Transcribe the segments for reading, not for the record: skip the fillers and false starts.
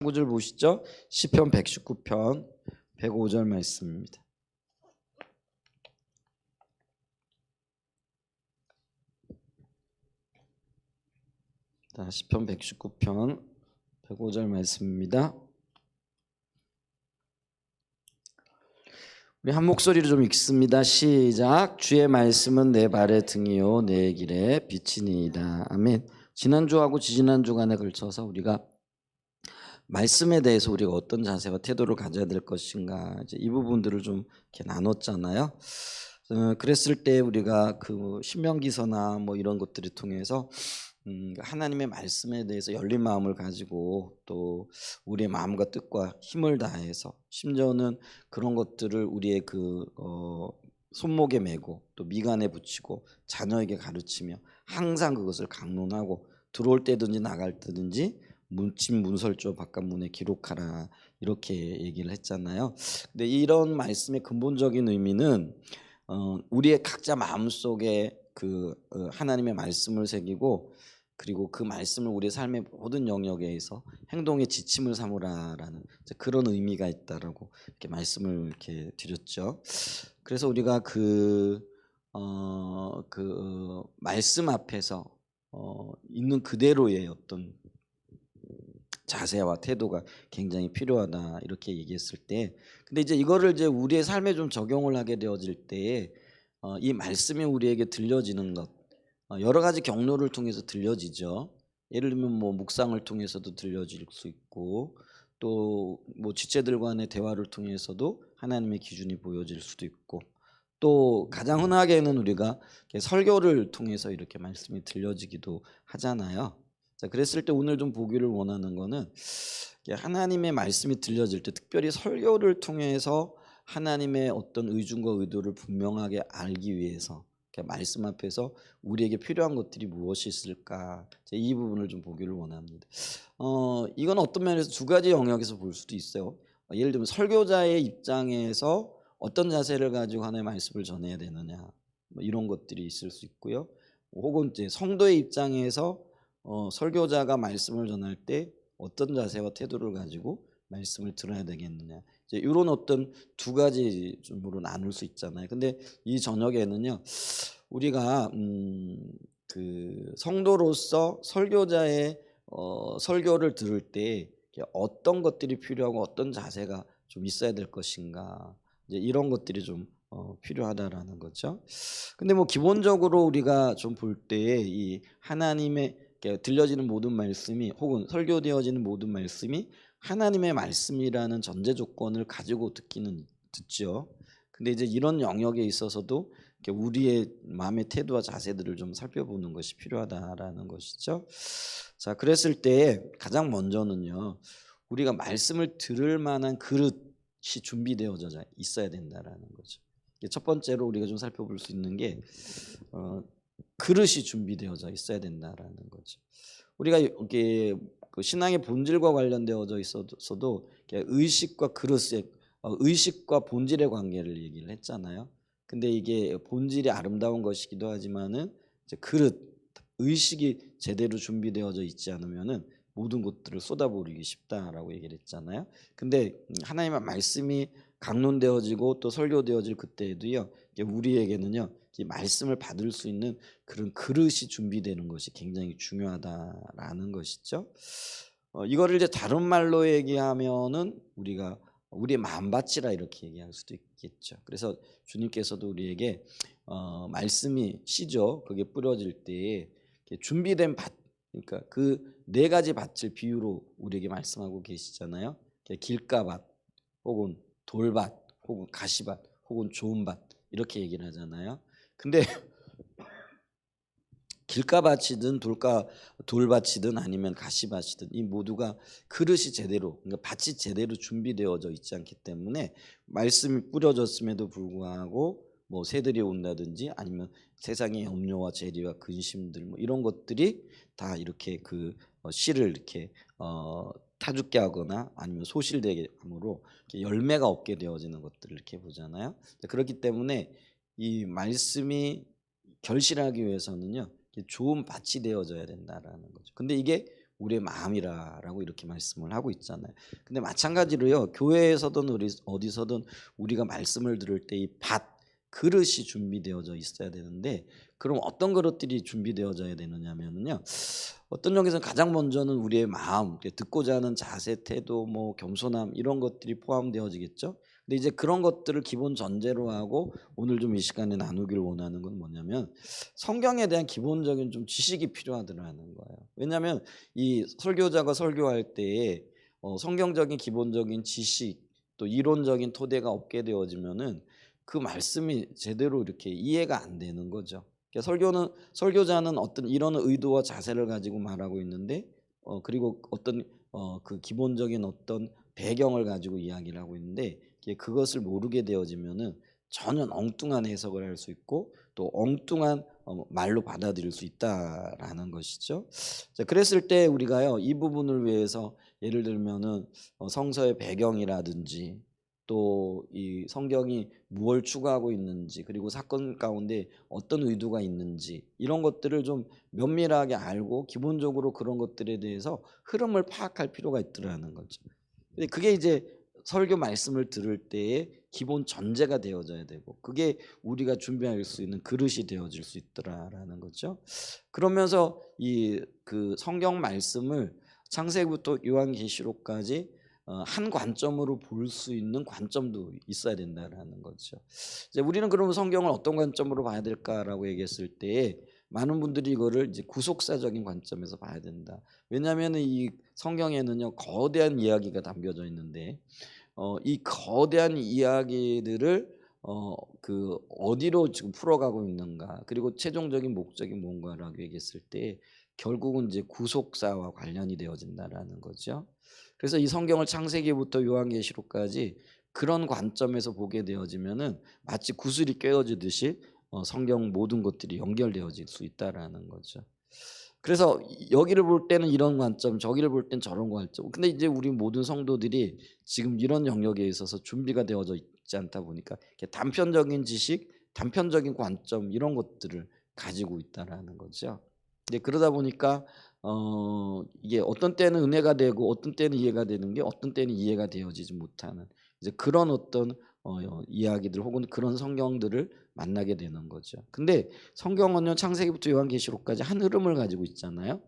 구절 보시죠. 시편 119편 105절 말씀입니다. 시편 119편 105절 말씀입니다. 우리 한 목소리로 좀 읽습니다. 시작. 주의 말씀은 내 발의 등이요 내 길에 빛이니이다. 아멘. 지난주하고 지지난주간에 걸쳐서 우리가 말씀에 대해서 우리가 어떤 자세와 태도를 가져야 될 것인가, 이제 이 부분들을 좀 이렇게 나눴잖아요. 그랬을 때 우리가 그 신명기서나 뭐 이런 것들을 통해서 하나님의 말씀에 대해서 열린 마음을 가지고 또 우리의 마음과 뜻과 힘을 다해서, 심지어는 그런 것들을 우리의 손목에 메고 또 미간에 붙이고 자녀에게 가르치며 항상 그것을 강론하고 들어올 때든지 나갈 때든지 문침 문설조 바깥문에 기록하라, 이렇게 얘기를 했잖아요. 근데 이런 말씀의 근본적인 의미는 우리의 각자 마음속에 하나님의 말씀을 새기고, 그리고 그 말씀을 우리의 삶의 모든 영역에서 행동의 지침을 삼으라라는 그런 의미가 있다라고 이렇게 말씀을 이렇게 드렸죠. 그래서 우리가 말씀 앞에서 있는 그대로의 어떤 자세와 태도가 굉장히 필요하다, 이렇게 얘기했을 때, 근데 이제 이거를 이제 우리의 삶에 좀 적용을 하게 되어질 때에 이 말씀이 우리에게 들려지는 것, 여러 가지 경로를 통해서 들려지죠. 예를 들면 뭐 묵상을 통해서도 들려질 수 있고, 또 뭐 지체들 간의 대화를 통해서도 하나님의 기준이 보여질 수도 있고, 또 가장 흔하게는 우리가 설교를 통해서 이렇게 말씀이 들려지기도 하잖아요. 자, 그랬을 때 오늘 좀 보기를 원하는 거는, 하나님의 말씀이 들려질 때 특별히 설교를 통해서 하나님의 어떤 의중과 의도를 분명하게 알기 위해서 말씀 앞에서 우리에게 필요한 것들이 무엇이 있을까, 이 부분을 좀 보기를 원합니다. 이건 어떤 면에서 두 가지 영역에서 볼 수도 있어요. 예를 들면 설교자의 입장에서 어떤 자세를 가지고 하나님의 말씀을 전해야 되느냐, 뭐 이런 것들이 있을 수 있고요. 혹은 이제 성도의 입장에서 설교자가 말씀을 전할 때 어떤 자세와 태도를 가지고 말씀을 들어야 되겠느냐, 이제 이런 어떤 두 가지 쪽으로 나눌 수 있잖아요. 근데 이 저녁에는요, 우리가 성도로서 설교자의 설교를 들을 때 어떤 것들이 필요하고 어떤 자세가 좀 있어야 될 것인가, 이제 이런 것들이 좀 필요하다라는 거죠. 근데 뭐 기본적으로 우리가 좀 볼 때 이 하나님의 들려지는 모든 말씀이, 혹은 설교되어지는 모든 말씀이 하나님의 말씀이라는 전제 조건을 가지고 듣죠. 근데 이제 이런 영역에 있어서도 우리의 마음의 태도와 자세들을 좀 살펴보는 것이 필요하다라는 것이죠. 자, 그랬을 때 가장 먼저는요, 우리가 말씀을 들을 만한 그릇이 준비되어져 있어야 된다라는 거죠. 첫 번째로 우리가 좀 살펴볼 수 있는 게 그릇이 준비되어져 있어야 된다라는 거죠. 우리가 이게 신앙의 본질과 관련되어져 있어도 의식과 그릇의 의식과 본질의 관계를 얘기를 했잖아요. 근데 이게 본질이 아름다운 것이기도 하지만은 이제 그릇, 의식이 제대로 준비되어져 있지 않으면은 모든 것들을 쏟아부으기 쉽다라고 얘기를 했잖아요. 근데 하나님의 말씀이 강론되어지고 또 설교되어질 그때에도요, 우리에게는요, 이 말씀을 받을 수 있는 그런 그릇이 준비되는 것이 굉장히 중요하다라는 것이죠. 이거를 이제 다른 말로 얘기하면은 우리가 우리의 마음밭이라 이렇게 얘기할 수도 있겠죠. 그래서 주님께서도 우리에게 말씀이 씨죠, 그게 뿌려질 때에 준비된 밭, 그러니까 그 네 가지 밭을 비유로 우리에게 말씀하고 계시잖아요. 길가밭, 혹은 돌밭, 혹은 가시밭, 혹은 좋은 밭, 이렇게 얘기를 하잖아요. 근데 길가밭이든 돌밭이든 아니면 가시밭이든 이 모두가 그릇이 제대로, 그러니까 밭이 제대로 준비되어져 있지 않기 때문에 말씀이 뿌려졌음에도 불구하고 뭐 새들이 온다든지 아니면 세상의 염려와 재리와 근심들 뭐 이런 것들이 다 이렇게 씨를 이렇게 타죽게 하거나 아니면 소실되게 함으로 열매가 없게 되어지는 것들을 이렇게 보잖아요. 그렇기 때문에 이 말씀이 결실하기 위해서는요, 좋은 밭이 되어져야 된다라는 거죠. 근데 이게 우리의 마음이라라고 이렇게 말씀을 하고 있잖아요. 근데 마찬가지로요. 교회에서든 우리 어디서든 우리가 말씀을 들을 때 이 그릇이 준비되어져 있어야 되는데 그럼 어떤 그릇들이 준비되어져야 되느냐면요. 어떤 점에서는 가장 먼저는 우리의 마음, 듣고자 하는 자세, 태도, 뭐 겸손함 이런 것들이 포함되어지겠죠. 근데 이제 그런 것들을 기본 전제로 하고 오늘 좀 이 시간에 나누기를 원하는 건 뭐냐면 성경에 대한 기본적인 좀 지식이 필요하더라는 거예요. 왜냐하면 이 설교자가 설교할 때에 성경적인 기본적인 지식 또 이론적인 토대가 없게 되어지면은 그 말씀이 제대로 이렇게 이해가 안 되는 거죠. 그러니까 설교자는 어떤 이런 의도와 자세를 가지고 말하고 있는데 그리고 어떤 그 기본적인 어떤 배경을 가지고 이야기를 하고 있는데 그것을 모르게 되어지면은 전혀 엉뚱한 해석을 할 수 있고 또 엉뚱한 말로 받아들일 수 있다라는 것이죠. 자, 그랬을 때 우리가요 이 부분을 위해서 예를 들면은 성서의 배경이라든지 또 이 성경이 무엇을 추구하고 있는지 그리고 사건 가운데 어떤 의도가 있는지 이런 것들을 좀 면밀하게 알고 기본적으로 그런 것들에 대해서 흐름을 파악할 필요가 있더라는 거죠. 근데 그게 이제 설교 말씀을 들을 때의 기본 전제가 되어져야 되고 그게 우리가 준비할 수 있는 그릇이 되어질 수 있더라라는 거죠. 그러면서 이 그 성경 말씀을 창세기부터 요한계시록까지 한 관점으로 볼 수 있는 관점도 있어야 된다라는 거죠. 이제 우리는 그러면 성경을 어떤 관점으로 봐야 될까라고 얘기했을 때 많은 분들이 이거를 이제 구속사적인 관점에서 봐야 된다. 왜냐하면 이 성경에는요 거대한 이야기가 담겨져 있는데 이 거대한 이야기들을 그 어디로 지금 풀어가고 있는가 그리고 최종적인 목적이 뭔가라고 얘기했을 때 결국은 이제 구속사와 관련이 되어진다라는 거죠. 그래서 이 성경을 창세기부터 요한계시록까지 그런 관점에서 보게 되어지면은 마치 구슬이 꿰어지듯이 성경 모든 것들이 연결되어질 수 있다라는 거죠. 그래서 여기를 볼 때는 이런 관점, 저기를 볼 때는 저런 관점. 근데 이제 우리 모든 성도들이 지금 이런 영역에 있어서 준비가 되어져 있지 않다 보니까 이렇게 단편적인 지식, 단편적인 관점 이런 것들을 가지고 있다라는 거죠. 근데 그러다 보니까 이게 어떤 때는 은혜가 되고 어떤 때는 이해가 되는 게 어떤 때는 이해가 되어지지 못하는 이제 그런 어떤 이야기들 혹은 그런 성경들을 만나게 되는 거죠. 근데 성경은요 창세기부터 요한계시록까지 한 흐름을 가지고 있잖아요.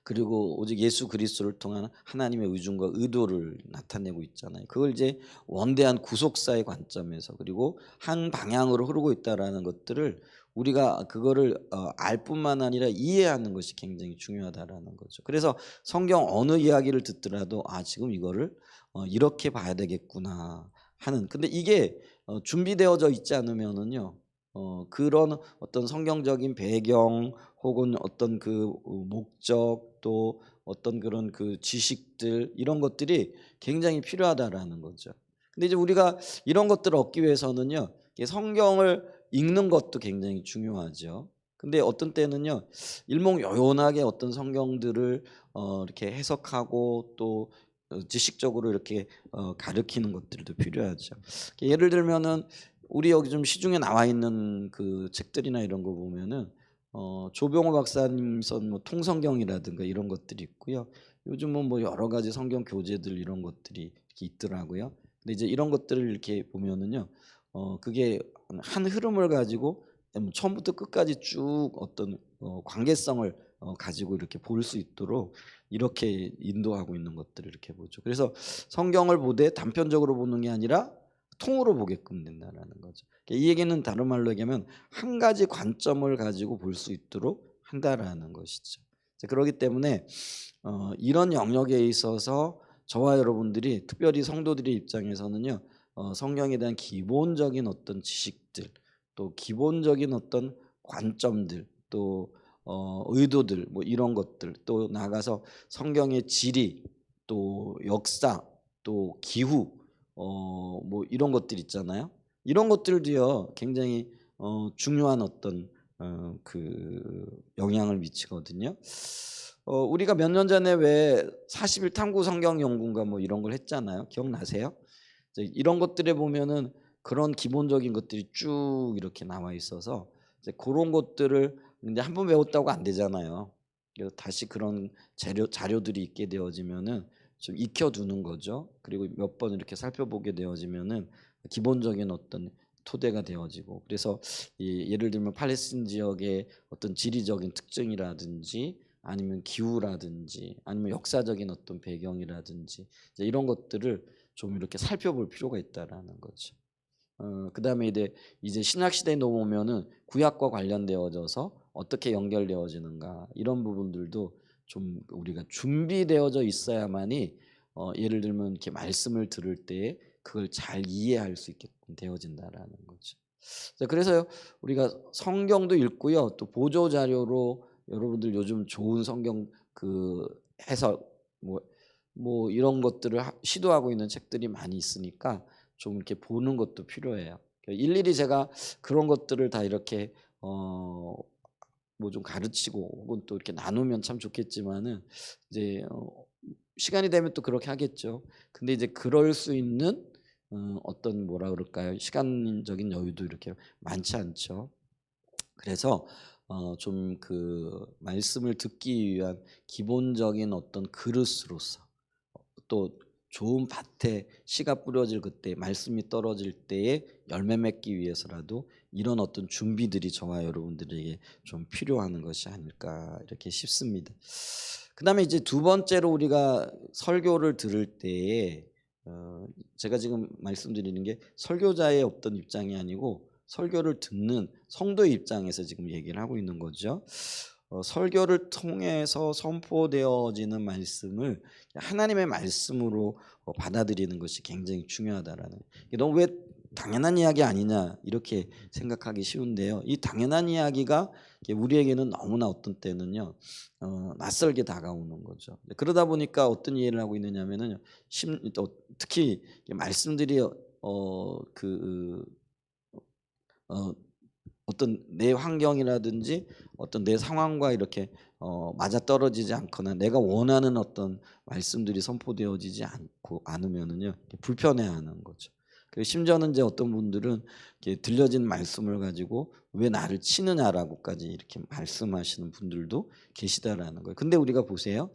그리고 오직 예수 그리스도를 통한 하나님의 의중과 의도를 나타내고 있잖아요. 그걸 이제 원대한 구속사의 관점에서 그리고 한 방향으로 흐르고 있다라는 것들을 우리가 그거를 알 뿐만 아니라 이해하는 것이 굉장히 중요하다라는 거죠. 그래서 성경 어느 이야기를 듣더라도 지금 이거를 이렇게 봐야 되겠구나 하는. 근데 이게 준비되어져 있지 않으면은요. 그런 어떤 성경적인 배경 혹은 어떤 그 목적 또 어떤 그런 그 지식들 이런 것들이 굉장히 필요하다라는 거죠. 근데 이제 우리가 이런 것들을 얻기 위해서는요. 성경을 읽는 것도 굉장히 중요하죠. 근데 어떤 때는요. 일목요연하게 어떤 성경들을 이렇게 해석하고 또 지식적으로 이렇게 가르치는 것들도 필요하죠. 예를 들면은 우리 여기 좀 시중에 나와 있는 그 책들이나 이런 거 보면은 조병호 박사님 쓴 뭐 통성경이라든가 이런 것들이 있고요. 요즘은 뭐 여러 가지 성경 교재들 이런 것들이 이렇게 있더라고요. 근데 이제 이런 것들을 이렇게 보면은요, 그게 한 흐름을 가지고 처음부터 끝까지 쭉 어떤 관계성을 가지고 이렇게 볼 수 있도록 이렇게 인도하고 있는 것들을 이렇게 보죠. 그래서 성경을 보되 단편적으로 보는 게 아니라 통으로 보게끔 된다라는 거죠. 이 얘기는 다른 말로 얘기하면 한 가지 관점을 가지고 볼 수 있도록 한다라는 것이죠. 그렇기 때문에 이런 영역에 있어서 저와 여러분들이 특별히 성도들의 입장에서는요. 성경에 대한 기본적인 어떤 지식들 또 기본적인 어떤 관점들 또 의도들 뭐 이런 것들 또 나가서 성경의 지리 또 역사 또 기후 뭐 이런 것들 있잖아요. 이런 것들도요 굉장히 중요한 어떤 그 영향을 미치거든요. 우리가 몇 년 전에 왜 40일 탐구 성경 연구인가 뭐 이런 걸 했잖아요. 기억나세요? 이제 이런 것들에 보면은 그런 기본적인 것들이 쭉 이렇게 나와 있어서 이제 그런 것들을 근데 한 번 배웠다고 안 되잖아요. 그래서 다시 그런 자료들이 있게 되어지면은 좀 익혀두는 거죠. 그리고 몇 번 이렇게 살펴보게 되어지면은 기본적인 어떤 토대가 되어지고, 그래서 예를 들면 팔레스틴 지역의 어떤 지리적인 특징이라든지 아니면 기후라든지 아니면 역사적인 어떤 배경이라든지 이제 이런 것들을 좀 이렇게 살펴볼 필요가 있다라는 거죠. 그다음에 이제 신약 시대에 넘어오면은 구약과 관련되어져서 어떻게 연결되어지는가 이런 부분들도 좀 우리가 준비되어져 있어야만이 예를 들면 이렇게 말씀을 들을 때 그걸 잘 이해할 수 있게끔 되어진다라는 거죠. 자, 그래서 우리가 성경도 읽고요. 또 보조 자료로 여러분들 요즘 좋은 성경 그 해석 뭐 이런 것들을 시도하고 있는 책들이 많이 있으니까 좀 이렇게 보는 것도 필요해요. 일일이 제가 그런 것들을 다 이렇게 뭐 좀 가르치고 혹은 또 이렇게 나누면 참 좋겠지만은 이제 시간이 되면 또 그렇게 하겠죠. 근데 이제 그럴 수 있는 어떤 뭐라 그럴까요? 시간적인 여유도 이렇게 많지 않죠. 그래서 좀 그 말씀을 듣기 위한 기본적인 어떤 그릇으로서, 또 좋은 밭에 씨가 뿌려질 그때 말씀이 떨어질 때에 열매 맺기 위해서라도 이런 어떤 준비들이 저와 여러분들에게 좀 필요한 것이 아닐까 이렇게 싶습니다. 그다음에 이제 두 번째로 우리가 설교를 들을 때에 제가 지금 말씀드리는 게 설교자의 어떤 입장이 아니고 설교를 듣는 성도의 입장에서 지금 얘기를 하고 있는 거죠. 설교를 통해서 선포되어지는 말씀을 하나님의 말씀으로 받아들이는 것이 굉장히 중요하다라는. 이게 너무 왜 당연한 이야기 아니냐 이렇게 생각하기 쉬운데요. 이 당연한 이야기가 우리에게는 너무나 어떤 때는요 낯설게 다가오는 거죠. 그러다 보니까 어떤 이해를 하고 있느냐면은 특히 말씀들이 그 어떤 내 환경이라든지 어떤 내 상황과 이렇게 맞아떨어지지 않거나 내가 원하는 어떤 말씀들이 선포되어지지 않으면은요 불편해하는 거죠. 그리고 심지어는 이제 어떤 분들은 이렇게 들려진 말씀을 가지고 왜 나를 치느냐라고까지 이렇게 말씀하시는 분들도 계시다라는 거예요. 근데 우리가 보세요.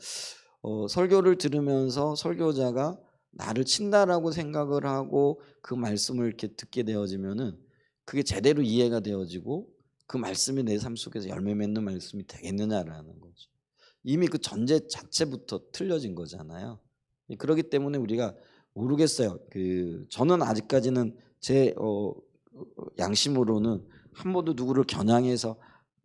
설교를 들으면서 설교자가 나를 친다라고 생각을 하고 그 말씀을 이렇게 듣게 되어지면은 그게 제대로 이해가 되어지고 그 말씀이 내 삶 속에서 열매 맺는 말씀이 되겠느냐라는 거죠. 이미 그 전제 자체부터 틀려진 거잖아요. 그렇기 때문에 우리가 모르겠어요. 저는 아직까지는 제 양심으로는 한 번도 누구를 겨냥해서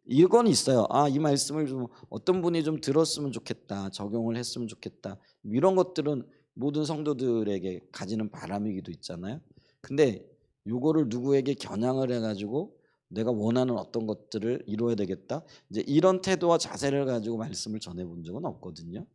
이건 있어요. 이 말씀을 좀 어떤 분이 좀 들었으면 좋겠다. 적용을 했으면 좋겠다. 이런 것들은 모든 성도들에게 가지는 바람이기도 있잖아요. 근데 요거를 누구에게 겨냥을 해 가지고 내가 원하는 어떤 것들을 이루어야 되겠다. 이제 이런 태도와 자세를 가지고 말씀을 전해 본 적은 없거든요.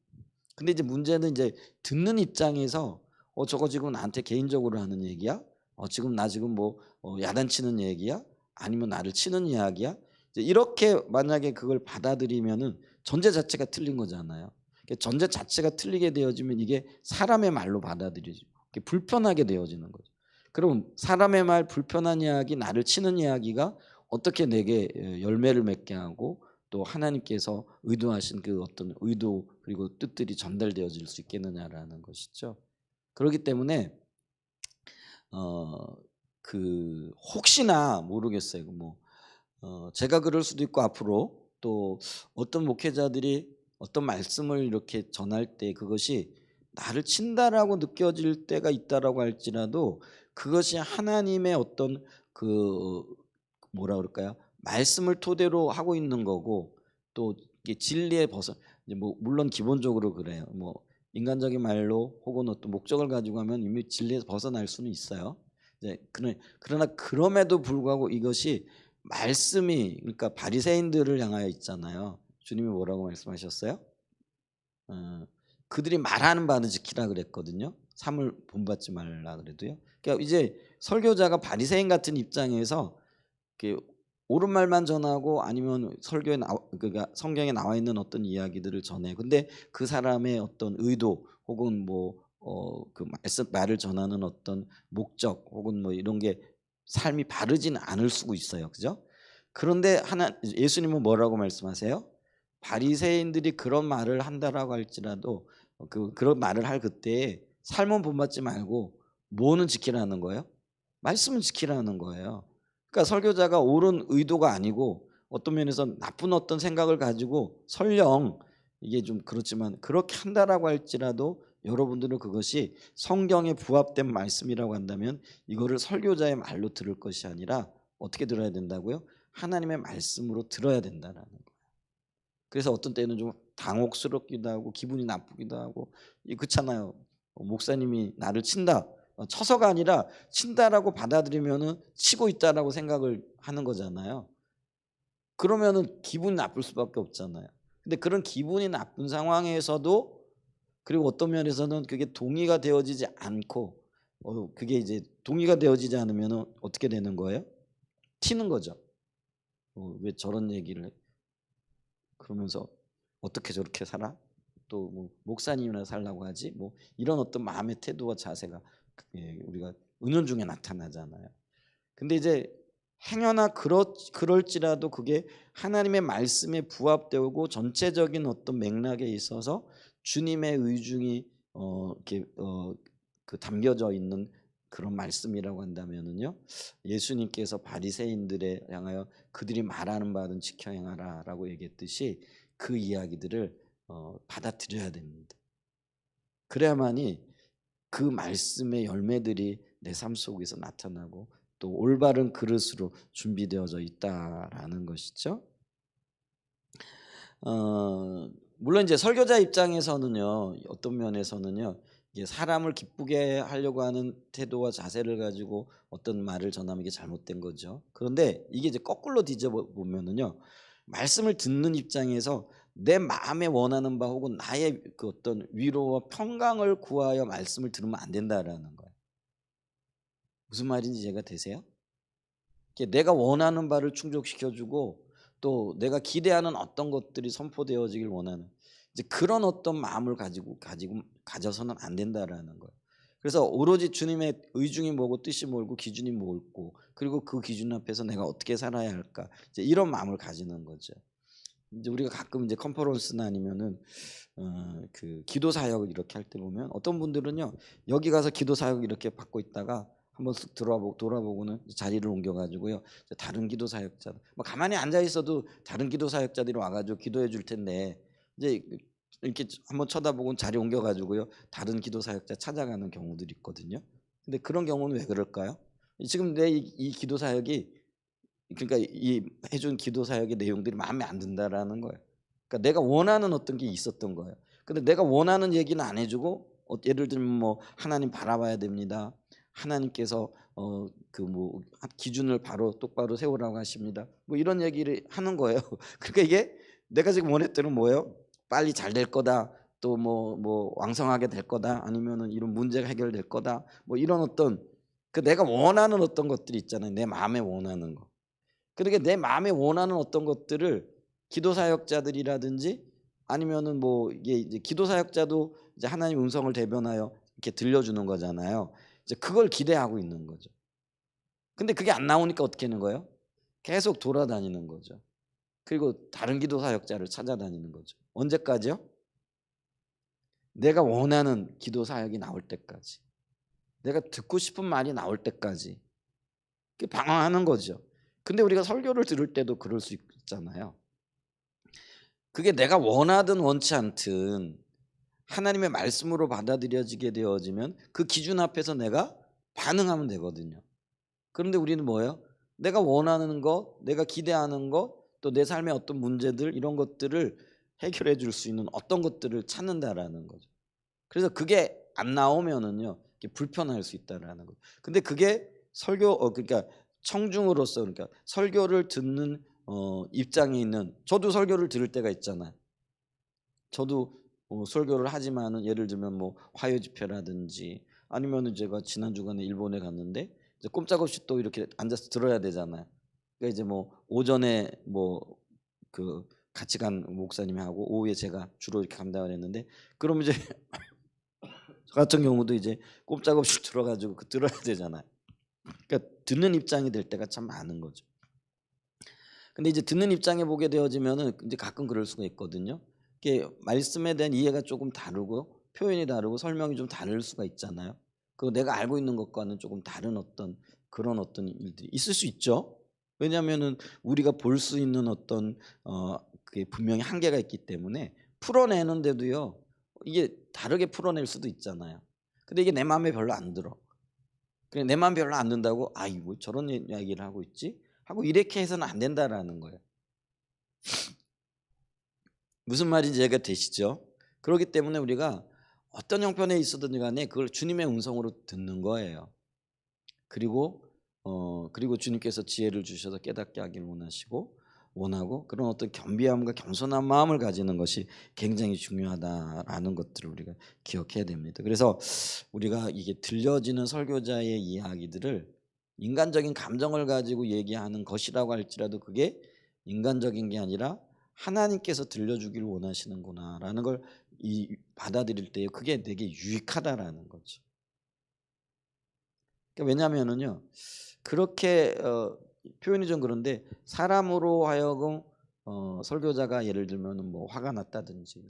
근데 이제 문제는 이제 듣는 입장에서 저거 지금 나한테 개인적으로 하는 얘기야? 지금 나 지금 뭐 야단치는 얘기야? 아니면 나를 치는 이야기야? 이제 이렇게 만약에 그걸 받아들이면은 전제 자체가 틀린 거잖아요. 전제 자체가 틀리게 되어지면 이게 사람의 말로 받아들이지 불편하게 되어지는 거죠. 그럼 사람의 말 불편한 이야기, 나를 치는 이야기가 어떻게 내게 열매를 맺게 하고 또 하나님께서 의도하신 그 어떤 의도 그리고 뜻들이 전달되어질 수 있겠느냐라는 것이죠. 그렇기 때문에 혹시나 모르겠어요. 제가 그럴 수도 있고 앞으로 또 어떤 목회자들이 어떤 말씀을 이렇게 전할 때 그것이 나를 친다라고 느껴질 때가 있다라고 할지라도 그것이 하나님의 어떤 뭐라 그럴까요? 말씀을 토대로 하고 있는 거고 또 이게 진리에 이제 물론 기본적으로 그래요. 인간적인 말로 혹은 어떤 목적을 가지고 하면 이미 진리에서 벗어날 수는 있어요. 이제 그러나 그럼에도 불구하고 이것이 말씀이 그러니까 바리새인들을 향하여 있잖아요. 주님이 뭐라고 말씀하셨어요? 그들이 말하는 바는 지키라 그랬거든요. 삶을 본받지 말라 그래도요. 그러니까 이제 설교자가 바리새인 같은 입장에서 옳은 말만 전하고 아니면 그러니까 성경에 나와 있는 어떤 이야기들을 전해. 근데 그 사람의 어떤 의도 혹은 그 말을 전하는 어떤 목적 혹은 이런 게 삶이 바르지는 않을 수가 있어요. 그죠? 그런데 예수님은 뭐라고 말씀하세요? 바리새인들이 그런 말을 한다라고 할지라도 그런 말을 할 그때에 삶은 본받지 말고 뭐는 지키라는 거예요? 말씀은 지키라는 거예요. 그러니까 설교자가 옳은 의도가 아니고 어떤 면에서 나쁜 어떤 생각을 가지고 설령 이게 좀 그렇지만 그렇게 한다라고 할지라도 여러분들은 그것이 성경에 부합된 말씀이라고 한다면 이거를 설교자의 말로 들을 것이 아니라 어떻게 들어야 된다고요? 하나님의 말씀으로 들어야 된다라는 거예요. 그래서 어떤 때는 좀 당혹스럽기도 하고 기분이 나쁘기도 하고 그렇잖아요. 목사님이 나를 친다. 쳐서가 아니라 친다라고 받아들이면은 치고 있다라고 생각을 하는 거잖아요. 그러면은 기분이 나쁠 수밖에 없잖아요. 근데 그런 기분이 나쁜 상황에서도 그리고 어떤 면에서는 그게 동의가 되어지지 않고 그게 이제 동의가 되어지지 않으면은 어떻게 되는 거예요? 튀는 거죠. 왜 저런 얘기를 해? 그러면서 어떻게 저렇게 살아? 또 뭐 목사님이나 살라고 하지? 뭐 이런 어떤 마음의 태도와 자세가 우리가 은연중에 나타나잖아요. 근데 이제 행여나 그럴지라도 그게 하나님의 말씀에 부합되고 전체적인 어떤 맥락에 있어서 주님의 의중이 이렇게 담겨져 있는 그런 말씀이라고 한다면은요. 예수님께서 바리새인들에 향하여 그들이 말하는 바는 지켜 행하라라고 얘기했듯이 그 이야기들을 받아들여야 됩니다. 그래야만이 그 말씀의 열매들이 내 삶 속에서 나타나고 또 올바른 그릇으로 준비되어져 있다라는 것이죠. 물론 이제 설교자 입장에서는요, 어떤 면에서는요, 이게 사람을 기쁘게 하려고 하는 태도와 자세를 가지고 어떤 말을 전하면 이게 잘못된 거죠. 그런데 이게 이제 거꾸로 뒤집어 보면은요, 말씀을 듣는 입장에서 내 마음에 원하는 바 혹은 나의 그 어떤 위로와 평강을 구하여 말씀을 들으면 안 된다라는 거예요. 무슨 말인지 이해가 되세요? 내가 원하는 바를 충족시켜주고 또 내가 기대하는 어떤 것들이 선포되어지길 원하는 이제 그런 어떤 마음을 가져서는 안 된다라는 거예요. 그래서 오로지 주님의 의중이 뭐고 뜻이 뭐고 기준이 뭐고 그리고 그 기준 앞에서 내가 어떻게 살아야 할까 이제 이런 마음을 가지는 거죠. 이제 우리가 가끔 이제 컨퍼런스나 아니면은 그 기도 사역을 이렇게 할 때 보면 어떤 분들은요 여기 가서 기도 사역 이렇게 받고 있다가 한번 쓱 돌아보고는 자리를 옮겨가지고요 다른 기도 사역자들 뭐 가만히 앉아 있어도 다른 기도 사역자들이 와가지고 기도해 줄 텐데 이제 이렇게 한번 쳐다보고 자리 옮겨가지고요 다른 기도 사역자 찾아가는 경우들이 있거든요. 근데 그런 경우는 왜 그럴까요? 지금 내 이 기도 사역이 그러니까 이 해준 기도 사역의 내용들이 마음에 안 든다라는 거예요. 그러니까 내가 원하는 어떤 게 있었던 거예요. 근데 내가 원하는 얘기는 안 해주고 예를 들면 뭐 하나님 바라봐야 됩니다. 하나님께서 그 뭐 기준을 바로 똑바로 세우라고 하십니다. 뭐 이런 얘기를 하는 거예요. 그러니까 이게 내가 지금 원했던 뭐예요? 빨리 잘 될 거다. 또 뭐 왕성하게 될 거다. 아니면은 이런 문제가 해결될 거다. 뭐 이런 어떤 그 내가 원하는 어떤 것들이 있잖아요. 내 마음에 원하는 거. 그러니까 내 마음에 원하는 어떤 것들을 기도 사역자들이라든지 아니면은 뭐 이게 이제 기도 사역자도 이제 하나님 음성을 대변하여 이렇게 들려주는 거잖아요. 이제 그걸 기대하고 있는 거죠. 근데 그게 안 나오니까 어떻게 하는 거예요? 계속 돌아다니는 거죠. 그리고 다른 기도 사역자를 찾아다니는 거죠. 언제까지요? 내가 원하는 기도 사역이 나올 때까지. 내가 듣고 싶은 말이 나올 때까지. 그게 방황하는 거죠. 근데 우리가 설교를 들을 때도 그럴 수 있잖아요. 그게 내가 원하든 원치 않든 하나님의 말씀으로 받아들여지게 되어지면 그 기준 앞에서 내가 반응하면 되거든요. 그런데 우리는 뭐예요? 내가 원하는 것, 내가 기대하는 것, 또 내 삶의 어떤 문제들 이런 것들을 해결해 줄 수 있는 어떤 것들을 찾는다라는 거죠. 그래서 그게 안 나오면은요, 불편할 수 있다라는 거죠. 근데 그게 그러니까 청중으로서 그러니까 설교를 듣는 입장에 있는 저도 설교를 들을 때가 있잖아요. 저도 설교를 하지만은 예를 들면 뭐 화요 집회라든지 아니면은 제가 지난 주간에 일본에 갔는데 이제 꼼짝없이 또 이렇게 앉아서 들어야 되잖아요. 그러니까 이제 뭐 오전에 뭐 그 같이 간 목사님이 하고 오후에 제가 주로 이렇게 감당을 했는데 그럼 이제 저 같은 경우도 이제 꼼짝없이 들어가지고 들어야 되잖아요. 그러니까 듣는 입장이 될 때가 참 많은 거죠. 근데 이제 듣는 입장에 보게 되어지면은 이제 가끔 그럴 수가 있거든요. 이게 말씀에 대한 이해가 조금 다르고 표현이 다르고 설명이 좀 다를 수가 있잖아요. 그 내가 알고 있는 것과는 조금 다른 어떤 그런 어떤 일들이 있을 수 있죠. 왜냐하면은 우리가 볼 수 있는 어떤 그게 분명히 한계가 있기 때문에 풀어내는데도요. 이게 다르게 풀어낼 수도 있잖아요. 근데 이게 내 마음에 별로 안 들어. 그냥 내 마음 별로 안 든다고 '아 이거 저런 이야기를 하고 있지?' 하고 이렇게 해서는 안 된다라는 거예요. 무슨 말인지 이해가 되시죠? 그렇기 때문에 우리가 어떤 형편에 있어든 간에 그걸 주님의 음성으로 듣는 거예요. 그리고 주님께서 지혜를 주셔서 깨닫게 하기를 원하고 그런 어떤 겸비함과 겸손한 마음을 가지는 것이 굉장히 중요하다라는 것들을 우리가 기억해야 됩니다. 그래서 우리가 이게 들려지는 설교자의 이야기들을 인간적인 감정을 가지고 얘기하는 것이라고 할지라도 그게 인간적인 게 아니라 하나님께서 들려주기를 원하시는구나라는 걸 받아들일 때 그게 되게 유익하다라는 거죠. 그러니까 왜냐하면은요. 그렇게 표현이 좀 그런데 사람으로 하여금 설교자가 예를 들면은 뭐 화가 났다든지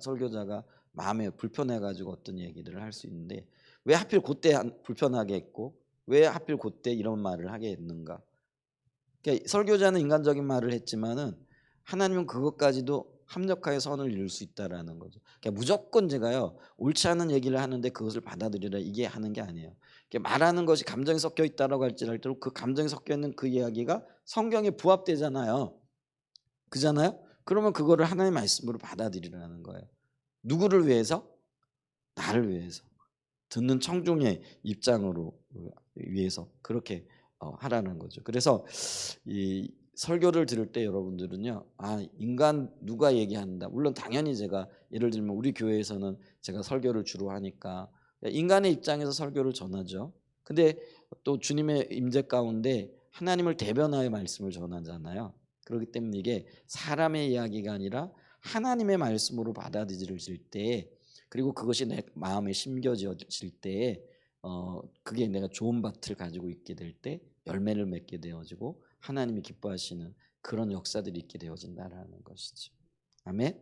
설교자가 마음에 불편해 가지고 어떤 얘기들을 할 수 있는데 왜 하필 그때 불편하게 했고 왜 하필 그때 이런 말을 하게 했는가? 그러니까 설교자는 인간적인 말을 했지만은 하나님은 그것까지도 합력하여 선을 이룰 수 있다라는 거죠. 그러니까 무조건 제가요 옳지 않은 얘기를 하는데 그것을 받아들이라 이게 하는 게 아니에요. 말하는 것이 감정이 섞여 있다라고 할지라도 그 감정이 섞여 있는 그 이야기가 성경에 부합되잖아요. 그잖아요. 그러면 그거를 하나님의 말씀으로 받아들이라는 거예요. 누구를 위해서? 나를 위해서. 듣는 청중의 입장으로 위해서 그렇게 하라는 거죠. 그래서 이 설교를 들을 때 여러분들은요. 인간 누가 얘기한다. 물론 당연히 제가 예를 들면 우리 교회에서는 제가 설교를 주로 하니까 인간의 입장에서 설교를 전하죠. 근데 또 주님의 임재 가운데 하나님을 대변하여 말씀을 전하잖아요. 그렇기 때문에 이게 사람의 이야기가 아니라 하나님의 말씀으로 받아들여질 때 그리고 그것이 내 마음에 심겨질 때 그게 내가 좋은 밭을 가지고 있게 될 때 열매를 맺게 되어지고 하나님이 기뻐하시는 그런 역사들이 있게 되어진다라는 것이죠. 아멘.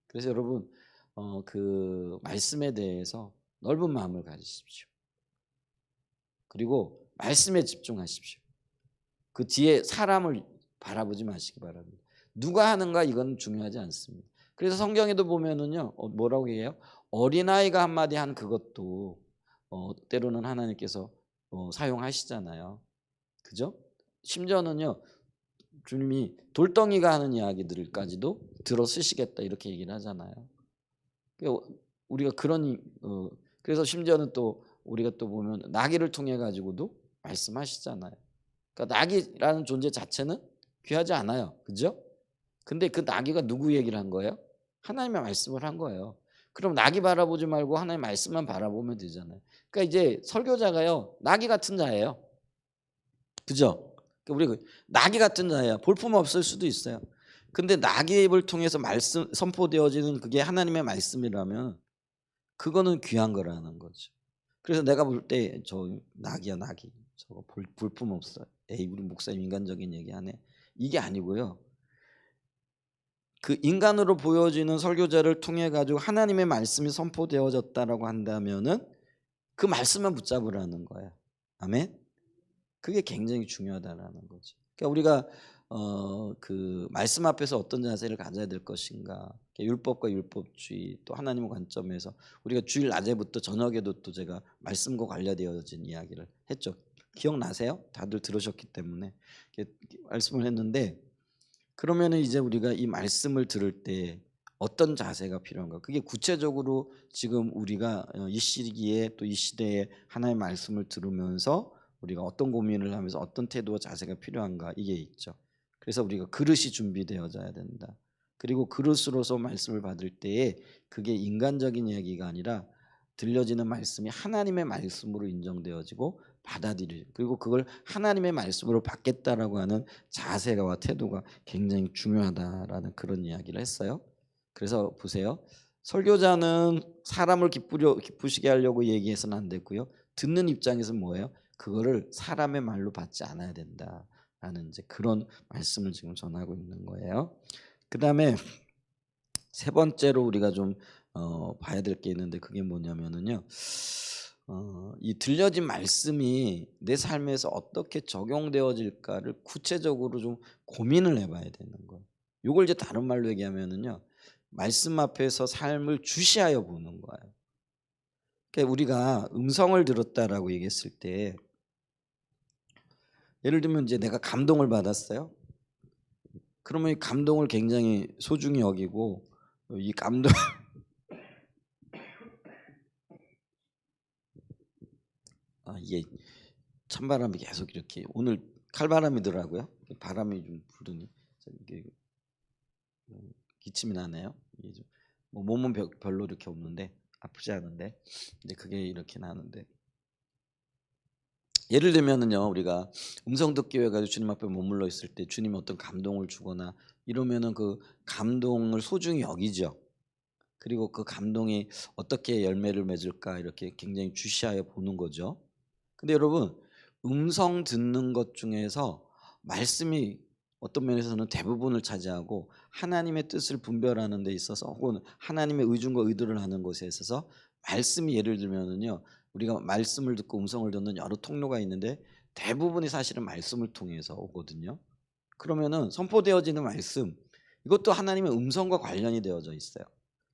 그래서 여러분 그 말씀에 대해서 넓은 마음을 가지십시오. 그리고 말씀에 집중하십시오. 그 뒤에 사람을 바라보지 마시기 바랍니다. 누가 하는가 이건 중요하지 않습니다. 그래서 성경에도 보면은요 뭐라고 해요? 어린아이가 한마디 한 그것도 때로는 하나님께서 사용하시잖아요. 그죠? 심지어는요 주님이 돌덩이가 하는 이야기들까지도 들어 쓰시겠다 이렇게 얘기를 하잖아요. 그러니까 우리가 그래서 심지어는 또 우리가 또 보면 나귀를 통해 가지고도 말씀하시잖아요. 그러니까 나귀라는 존재 자체는 귀하지 않아요. 그죠? 근데 그 나귀가 누구 얘기를 한 거예요? 하나님의 말씀을 한 거예요. 그럼 나귀 바라보지 말고 하나님의 말씀만 바라보면 되잖아요. 그러니까 이제 설교자가요. 나귀 같은 자예요. 그죠? 그러니까 우리 나귀 같은 자예요. 볼품 없을 수도 있어요. 근데 나귀의 입을 통해서 말씀 선포되어지는 그게 하나님의 말씀이라면 그거는 귀한 거라는 거죠. 그래서 내가 볼 때 저 낙이야 낙이. 저거 볼품 없어. 에이 우리 목사님 인간적인 얘기하네. 이게 아니고요. 그 인간으로 보여지는 설교자를 통해 가지고 하나님의 말씀이 선포되어졌다라고 한다면은 그 말씀만 붙잡으라는 거예요. 아멘. 그게 굉장히 중요하다라는 거죠. 그러니까 우리가 그 말씀 앞에서 어떤 자세를 가져야 될 것인가. 율법과 율법주의 또 하나님의 관점에서 우리가 주일 낮에부터 저녁에도 또 제가 말씀과 관련되어진 이야기를 했죠. 기억나세요? 다들 들으셨기 때문에 말씀을 했는데 그러면은 이제 우리가 이 말씀을 들을 때 어떤 자세가 필요한가? 그게 구체적으로 지금 우리가 이 시기에 또 이 시대에 하나님의 말씀을 들으면서 우리가 어떤 고민을 하면서 어떤 태도와 자세가 필요한가 이게 있죠. 그래서 우리가 그릇이 준비되어져야 된다. 그리고 그릇으로서 말씀을 받을 때에 그게 인간적인 이야기가 아니라 들려지는 말씀이 하나님의 말씀으로 인정되어지고 받아들이고 그리고 그걸 하나님의 말씀으로 받겠다라고 하는 자세와 태도가 굉장히 중요하다라는 그런 이야기를 했어요. 그래서 보세요. 설교자는 사람을 기쁘시게 하려고 얘기해서는 안 되고요. 듣는 입장에서는 뭐예요? 그거를 사람의 말로 받지 않아야 된다라는 라는 이제 그런 말씀을 지금 전하고 있는 거예요. 그다음에 세 번째로 우리가 좀 봐야 될 게 있는데 그게 뭐냐면은요. 이 들려진 말씀이 내 삶에서 어떻게 적용되어질까를 구체적으로 좀 고민을 해 봐야 되는 거예요. 요걸 이제 다른 말로 얘기하면은요. 말씀 앞에서 삶을 주시하여 보는 거예요. 그러니까 우리가 음성을 들었다라고 얘기했을 때 예를 들면 이제 내가 감동을 받았어요. 그러면 이 감동을 굉장히 소중히 여기고 이 감동 이게 찬바람이 계속 이렇게 오늘 칼바람이더라고요. 바람이 좀 부르니 이게 기침이 나네요. 이게 좀 몸은 별로 이렇게 없는데 아프지 않은데 이제 그게 이렇게 나는데 예를 들면은요 우리가 음성 듣기 위해 가지고 주님 앞에 머물러 있을 때 주님이 어떤 감동을 주거나 이러면은 그 감동을 소중히 여기죠. 그리고 그 감동이 어떻게 열매를 맺을까 이렇게 굉장히 주시하여 보는 거죠. 근데 여러분 음성 듣는 것 중에서 말씀이 어떤 면에서는 대부분을 차지하고 하나님의 뜻을 분별하는 데 있어서 혹은 하나님의 의중과 의도를 하는 것에 있어서 말씀이 예를 들면은요 우리가 말씀을 듣고 음성을 듣는 여러 통로가 있는데 대부분이 사실은 말씀을 통해서 오거든요. 그러면은 선포되어지는 말씀 이것도 하나님의 음성과 관련이 되어져 있어요.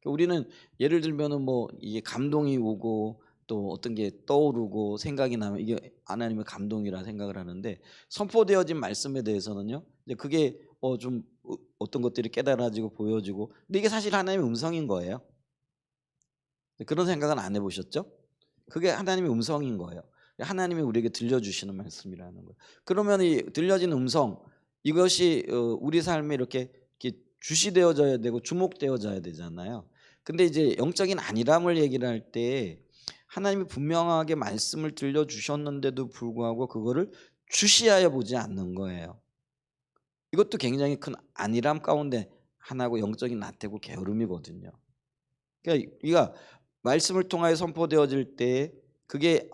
우리는 예를 들면은 뭐 이게 감동이 오고 또 어떤 게 떠오르고 생각이 나면 이게 하나님의 감동이라 생각을 하는데 선포되어진 말씀에 대해서는요. 이제 그게 좀 어떤 것들이 깨달아지고 보여지고 근데 이게 사실 하나님의 음성인 거예요. 그런 생각은 안 해보셨죠? 그게 하나님의 음성인 거예요. 하나님이 우리에게 들려주시는 말씀이라는 거예요. 그러면 이 들려진 음성 이것이 우리 삶에 이렇게 주시되어져야 되고 주목되어져야 되잖아요. 근데 이제 영적인 안일함을 얘기를 할 때 하나님이 분명하게 말씀을 들려주셨는데도 불구하고 그거를 주시하여 보지 않는 거예요. 이것도 굉장히 큰 안일함 가운데 하나고 영적인 나태고 게으름이거든요. 그러니까 이가 말씀을 통하여 선포되어질 때 그게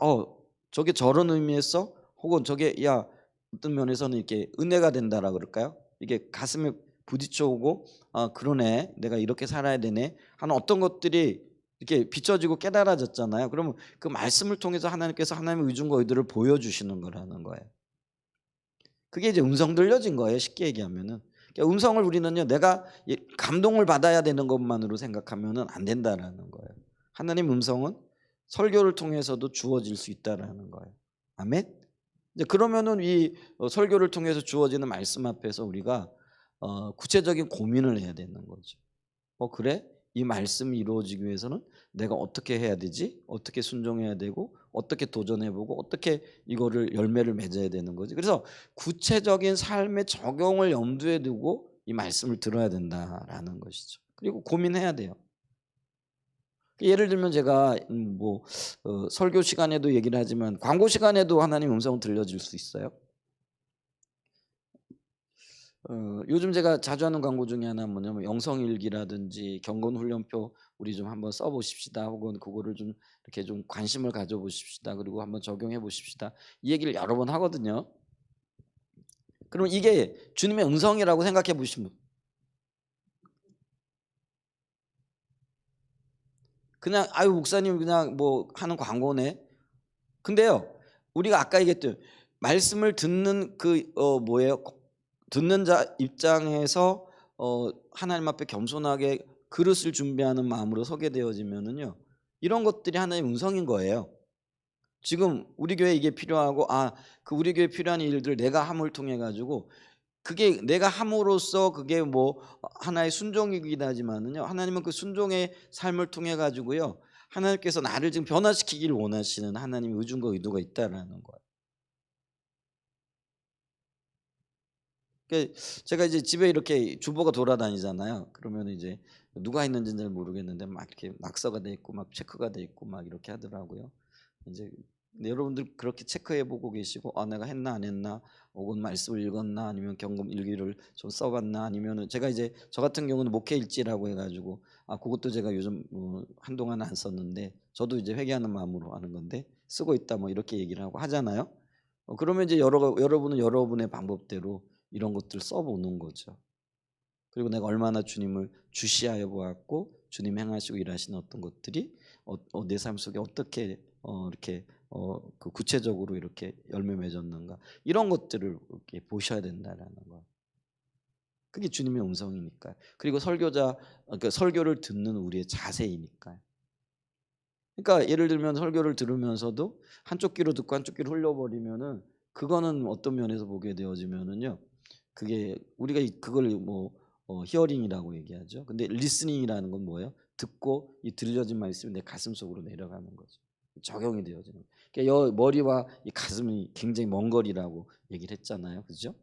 저게 저런 의미였어? 혹은 저게 야 어떤 면에서는 이렇게 은혜가 된다라 그럴까요? 이게 가슴에 부딪혀 오고 그러네 내가 이렇게 살아야 되네 하는 어떤 것들이 이렇게 비춰지고 깨달아졌잖아요. 그러면 그 말씀을 통해서 하나님께서 하나님의 의중과 의도를 보여주시는 거라는 거예요. 그게 이제 음성 들려진 거예요. 쉽게 얘기하면은. 그러니까 음성을 우리는요. 내가 감동을 받아야 되는 것만으로 생각하면은 안 된다라는 거예요. 하나님 음성은 설교를 통해서도 주어질 수 있다라는 거예요. 아멘. 이제 그러면은 이 설교를 통해서 주어지는 말씀 앞에서 우리가 구체적인 고민을 해야 되는 거죠. 그래? 이 말씀이 이루어지기 위해서는 내가 어떻게 해야 되지? 어떻게 순종해야 되고 어떻게 도전해 보고 어떻게 이거를 열매를 맺어야 되는 거지? 그래서 구체적인 삶의 적용을 염두에 두고 이 말씀을 들어야 된다라는 것이죠. 그리고 고민해야 돼요. 예를 들면 제가 설교 시간에도 얘기를 하지만 광고 시간에도 하나님 음성은 들려질 수 있어요. 요즘 제가 자주 하는 광고 중에 하나는 뭐냐면 영성일기라든지 경건훈련표 우리 좀 한번 써 보십시다. 혹은 그거를 좀 이렇게 좀 관심을 가져 보십시다. 그리고 한번 적용해 보십시다. 이 얘기를 여러 번 하거든요. 그럼 이게 주님의 음성이라고 생각해 보시면 그냥 아유 목사님 그냥 뭐 하는 광고네. 근데요. 우리가 아까 얘기했던 말씀을 듣는 그 뭐예요? 듣는 자 입장에서 하나님 앞에 겸손하게 그릇을 준비하는 마음으로 서게 되어지면은요. 이런 것들이 하나의 음성인 거예요. 지금 우리 교회에 이게 필요하고 그 우리 교회에 필요한 일들 내가 함을 통해 가지고 그게 내가 함으로써 그게 뭐 하나의 순종이긴 하지만은요. 하나님은 그 순종의 삶을 통해 가지고요. 하나님께서 나를 지금 변화시키기를 원하시는 하나님의 의중과 의도가 있다라는 거예요. 그러니까 제가 이제 집에 이렇게 주보가 돌아다니잖아요. 그러면 이제 누가 했는지는 잘 모르겠는데 막 이렇게 낙서가 돼 있고 막 체크가 돼 있고 막 이렇게 하더라고요. 이제 근데 여러분들 그렇게 체크해 보고 계시고 내가 했나 안 했나 혹은 말씀을 읽었나 아니면 경금 일기를 좀 써봤나 아니면은 제가 이제 저 같은 경우는 목회 일지라고 해가지고 그것도 제가 요즘 한동안 안 썼는데 저도 이제 회개하는 마음으로 하는 건데 쓰고 있다 뭐 이렇게 얘기를 하고 하잖아요. 그러면 이제 여러분은 여러분의 방법대로 이런 것들을 써 보는 거죠. 그리고 내가 얼마나 주님을 주시하여 보았고 주님 행하시고 일하시는 어떤 것들이 내 삶 속에 어떻게 이렇게 그 구체적으로 이렇게 열매 맺었는가 이런 것들을 이렇게 보셔야 된다라는 거. 그게 주님의 음성이니까요. 그리고 그 설교를 듣는 우리의 자세이니까요. 그러니까 예를 들면 설교를 들으면서도 한쪽 귀로 듣고 한쪽 귀로 흘려버리면은 그거는 어떤 면에서 보게 되어지면은요. 그게 우리가 그걸 뭐 히어링이라고 얘기하죠. 근데 리스닝이라는 건 뭐예요? 듣고 이 들려진 말씀이 내 가슴 속으로 내려가는 거죠. 적용이 되어지는 거예요. 그러니까 머리와 이 가슴이 굉장히 먼 거리라고 얘기를 했잖아요. 그죠?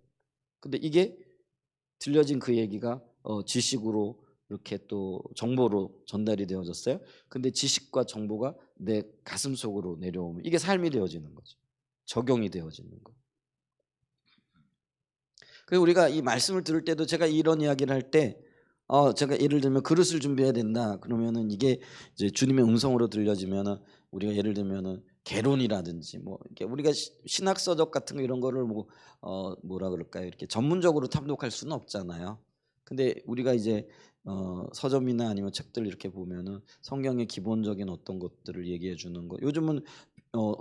근데 이게 들려진 그 얘기가 지식으로 이렇게 또 정보로 전달이 되어졌어요. 근데 지식과 정보가 내 가슴 속으로 내려오면 이게 삶이 되어지는 거죠. 적용이 되어지는 거. 그리고 우리가 이 말씀을 들을 때도 제가 이런 이야기를 할 때 제가 예를 들면 그릇을 준비해야 된다. 그러면은 이게 이제 주님의 음성으로 들려지면은 우리가 예를 들면은 개론이라든지 뭐 이렇게 우리가 신학서적 같은 거 이런 거를 뭐 뭐라 그럴까요? 이렇게 전문적으로 탐독할 수는 없잖아요. 근데 우리가 이제 서점이나 아니면 책들 이렇게 보면은 성경의 기본적인 어떤 것들을 얘기해 주는 거. 요즘은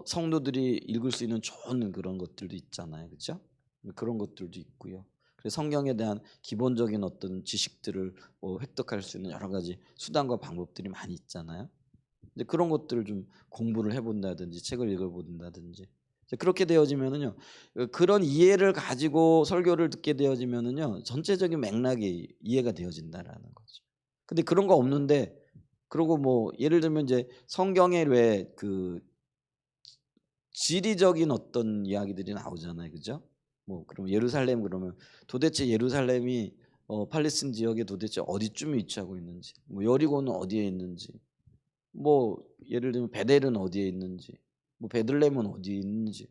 성도들이 읽을 수 있는 좋은 그런 것들도 있잖아요. 그렇죠? 그런 것들도 있고요. 그래서 성경에 대한 기본적인 어떤 지식들을 획득할 수 있는 여러 가지 수단과 방법들이 많이 있잖아요. 이제 그런 것들을 좀 공부를 해본다든지 책을 읽어본다든지 그렇게 되어지면은요 그런 이해를 가지고 설교를 듣게 되어지면은요 전체적인 맥락이 이해가 되어진다라는 거죠. 근데 그런 거 없는데 그리고 뭐 예를 들면 이제 성경에 왜 그 지리적인 어떤 이야기들이 나오잖아요, 그죠? 뭐 그럼 예루살렘 그러면 도대체 예루살렘이 팔레스틴 지역에 도대체 어디쯤에 위치하고 있는지, 뭐 여리고는 어디에 있는지, 뭐 예를 들면 베델은 어디에 있는지, 뭐 베들레헴은 어디에 있는지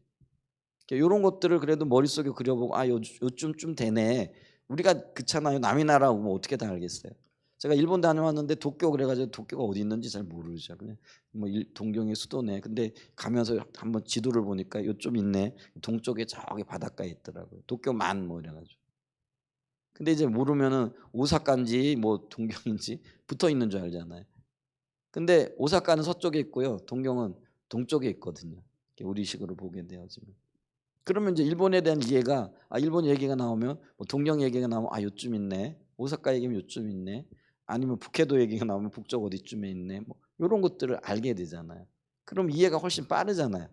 요런 것들을 그래도 머릿속에 그려보고 요쯤 되네. 우리가 그렇잖아요. 남의 나라 뭐 어떻게 다 알겠어요. 제가 일본 다녀왔는데 도쿄 그래 가지고 도쿄가 어디 있는지 잘 모르죠. 그냥 뭐 동경의 수도네. 근데 가면서 한번 지도를 보니까 요쯤 있네. 동쪽에 저기 바닷가에 있더라고요. 도쿄만 뭐 이래 가지고. 근데 이제 모르면은 오사카인지 뭐 동경인지 붙어 있는 줄 알잖아요. 근데 오사카는 서쪽에 있고요. 동경은 동쪽에 있거든요. 우리식으로 보게 되어지면. 그러면 이제 일본에 대한 이해가 일본 얘기가 나오면 뭐 동경 얘기가 나오면 요쯤 있네. 오사카 얘기면 요쯤 있네. 아니면 북해도 얘기가 나오면 북쪽 어디쯤에 있네. 뭐 요런 것들을 알게 되잖아요. 그럼 이해가 훨씬 빠르잖아요.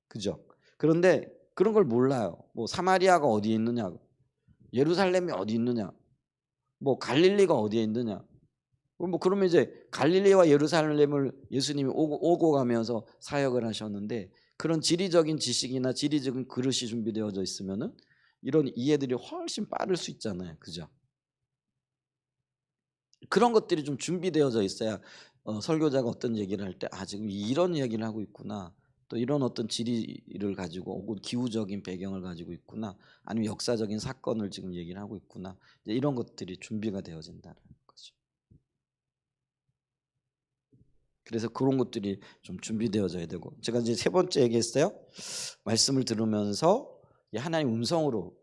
그죠? 그런데 그런 걸 몰라요. 뭐 사마리아가 어디에 있느냐. 예루살렘이 어디 있느냐. 뭐 갈릴리가 어디에 있느냐. 뭐 그러면 이제 갈릴리와 예루살렘을 예수님이 오고 가면서 사역을 하셨는데 그런 지리적인 지식이나 지리적인 그릇이 준비되어져 있으면은 이런 이해들이 훨씬 빠를 수 있잖아요. 그죠? 그런 것들이 좀 준비되어져 있어야 설교자가 어떤 얘기를 할 때 지금 이런 이야기를 하고 있구나. 또 이런 어떤 지리를 가지고 혹은 기후적인 배경을 가지고 있구나. 아니면 역사적인 사건을 지금 얘기를 하고 있구나. 이제 이런 것들이 준비가 되어진다는 거죠. 그래서 그런 것들이 좀 준비되어져야 되고 제가 이제 세 번째 얘기했어요. 말씀을 들으면서 하나님 음성으로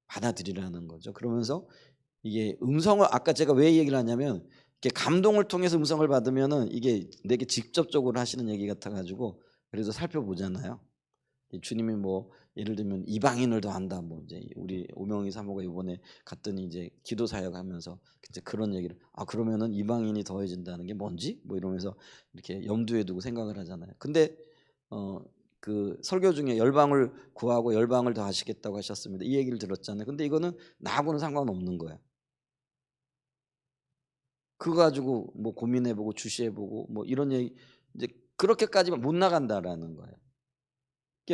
받아들이라는 거죠. 그러면서 이게 음성을 아까 제가 왜 얘기를 하냐면 이렇게 감동을 통해서 음성을 받으면은 이게 내게 직접적으로 하시는 얘기 같아 가지고 그래서 살펴보잖아요. 주님이 뭐 예를 들면 이방인을 더한다 뭐 이제 우리 오명희 사모가 이번에 갔더니 이제 기도 사역하면서 이제 그런 얘기를 그러면은 이방인이 더해진다는 게 뭔지 뭐 이러면서 이렇게 염두에 두고 생각을 하잖아요. 근데 그 설교 중에 열방을 구하고 열방을 더하시겠다고 하셨습니다. 이 얘기를 들었잖아요. 근데 이거는 나하고는 상관없는 거예요. 그거 가지고 뭐 고민해보고 주시해보고 뭐 이런 얘기 이제 그렇게까지만 못 나간다라는 거예요.